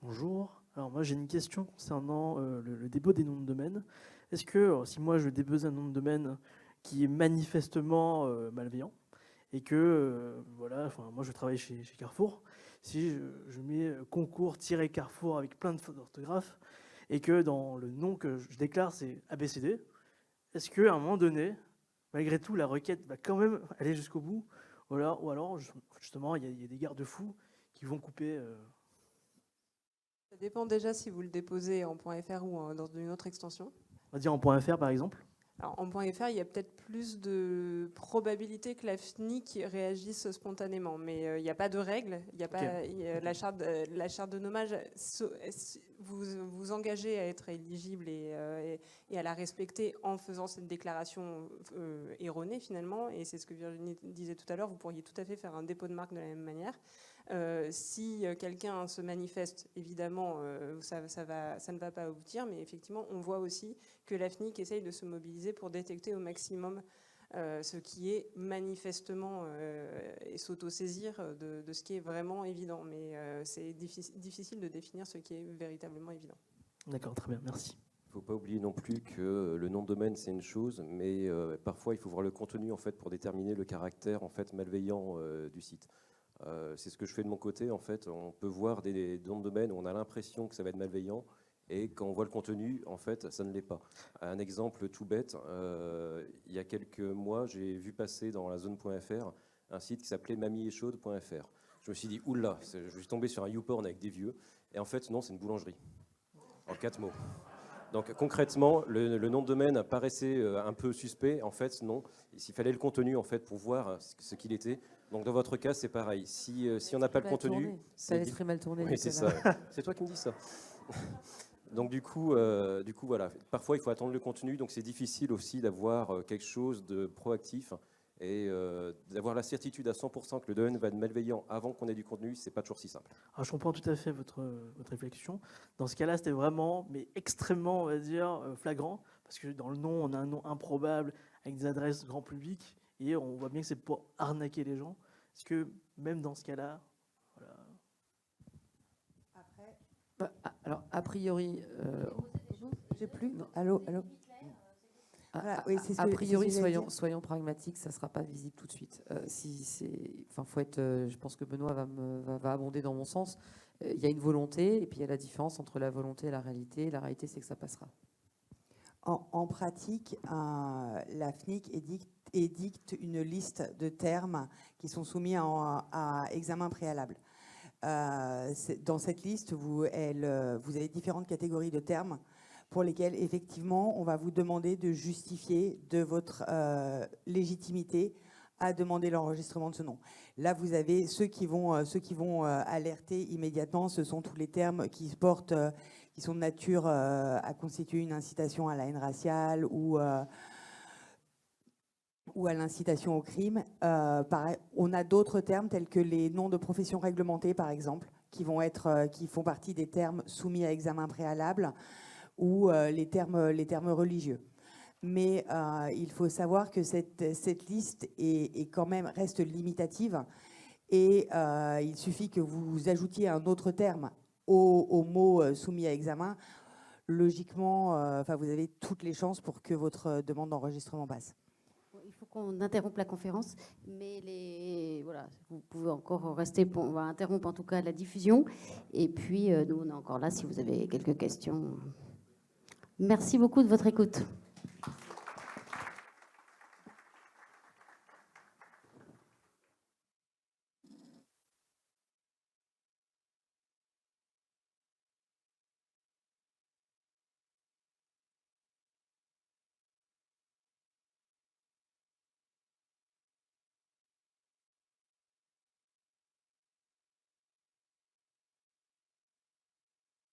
Bonjour. Alors moi j'ai une question concernant le dépôt des noms de domaine. Est-ce que si moi je dépose un nom de domaine qui est manifestement malveillant, et que, moi je travaille chez Carrefour, si je mets concours-Carrefour avec plein de fautes d'orthographe, et que dans le nom que je déclare c'est ABCD, est-ce qu'à un moment donné, malgré tout, la requête va quand même aller jusqu'au bout, ou alors justement, il y a des garde-fous qui vont couper... Ça dépend déjà si vous le déposez en .fr ou dans une autre extension. On va dire en .fr par exemple. Alors, en .fr, il y a peut-être plus de probabilité que la FNIC réagisse spontanément, mais il n'y a pas de règle. Il y a pas la charte de nommage. Vous vous engagez à être éligible et à la respecter en faisant cette déclaration erronée finalement. Et c'est ce que Virginie disait tout à l'heure. Vous pourriez tout à fait faire un dépôt de marque de la même manière. Si quelqu'un se manifeste, évidemment, ça ne va pas aboutir, mais effectivement, on voit aussi que la FNIC essaye de se mobiliser pour détecter au maximum ce qui est manifestement et s'autosaisir de ce qui est vraiment évident. Mais c'est difficile de définir ce qui est véritablement évident. D'accord, très bien, merci. Il ne faut pas oublier non plus que le nom de domaine, c'est une chose, mais parfois, il faut voir le contenu en fait, pour déterminer le caractère en fait, malveillant du site. C'est ce que je fais de mon côté. En fait, on peut voir des noms de domaine où on a l'impression que ça va être malveillant, et quand on voit le contenu, en fait, ça ne l'est pas. Un exemple tout bête, il y a quelques mois, j'ai vu passer dans la zone.fr un site qui s'appelait mamieetchaude.fr. Je me suis dit, oula, je suis tombé sur un YouPorn avec des vieux, et en fait, non, c'est une boulangerie. En 4 mots. Donc concrètement, le nom de domaine paraissait un peu suspect. En fait, non. Il fallait le contenu en fait pour voir ce qu'il était. Donc dans votre cas, c'est pareil. Si on n'a pas le contenu, ça laisse très mal tourner. Oui, c'est ça. C'est toi qui me dis ça. Donc du coup, voilà. Parfois, il faut attendre le contenu. Donc c'est difficile aussi d'avoir quelque chose de proactif et d'avoir la certitude à 100% que le domaine va être malveillant avant qu'on ait du contenu. C'est pas toujours si simple. Alors, je comprends tout à fait votre réflexion. Dans ce cas-là, c'était vraiment, mais extrêmement, on va dire, flagrant, parce que dans le nom, on a un nom improbable avec des adresses grand public, et on voit bien que c'est pour arnaquer les gens. Est-ce que même dans ce cas-là, voilà. Après, alors a priori, j'ai plus. Non. Allô. Voilà, oui, a priori, soyons pragmatiques, ça ne sera pas visible tout de suite. Faut être, je pense que Benoît va abonder dans mon sens. Il y a une volonté, et puis il y a la différence entre la volonté et la réalité. La réalité, c'est que ça passera. En pratique, la FNIC édicte une liste de termes qui sont soumis à examen préalable. Dans cette liste, vous avez différentes catégories de termes pour lesquels, effectivement, on va vous demander de justifier de votre légitimité à demander l'enregistrement de ce nom. Là, vous avez ceux qui vont alerter immédiatement. Ce sont tous les termes qui sont de nature à constituer une incitation à la haine raciale ou à l'incitation au crime. On a d'autres termes tels que les noms de professions réglementées, par exemple, qui font partie des termes soumis à examen préalable, ou les termes religieux. Mais il faut savoir que cette liste reste limitative, et il suffit que vous ajoutiez un autre terme au mot soumis à examen. Logiquement, vous avez toutes les chances pour que votre demande d'enregistrement passe. Il faut qu'on interrompe la conférence, mais voilà, vous pouvez encore rester. On va interrompre en tout cas la diffusion, et puis nous on est encore là si vous avez quelques questions. Merci beaucoup de votre écoute.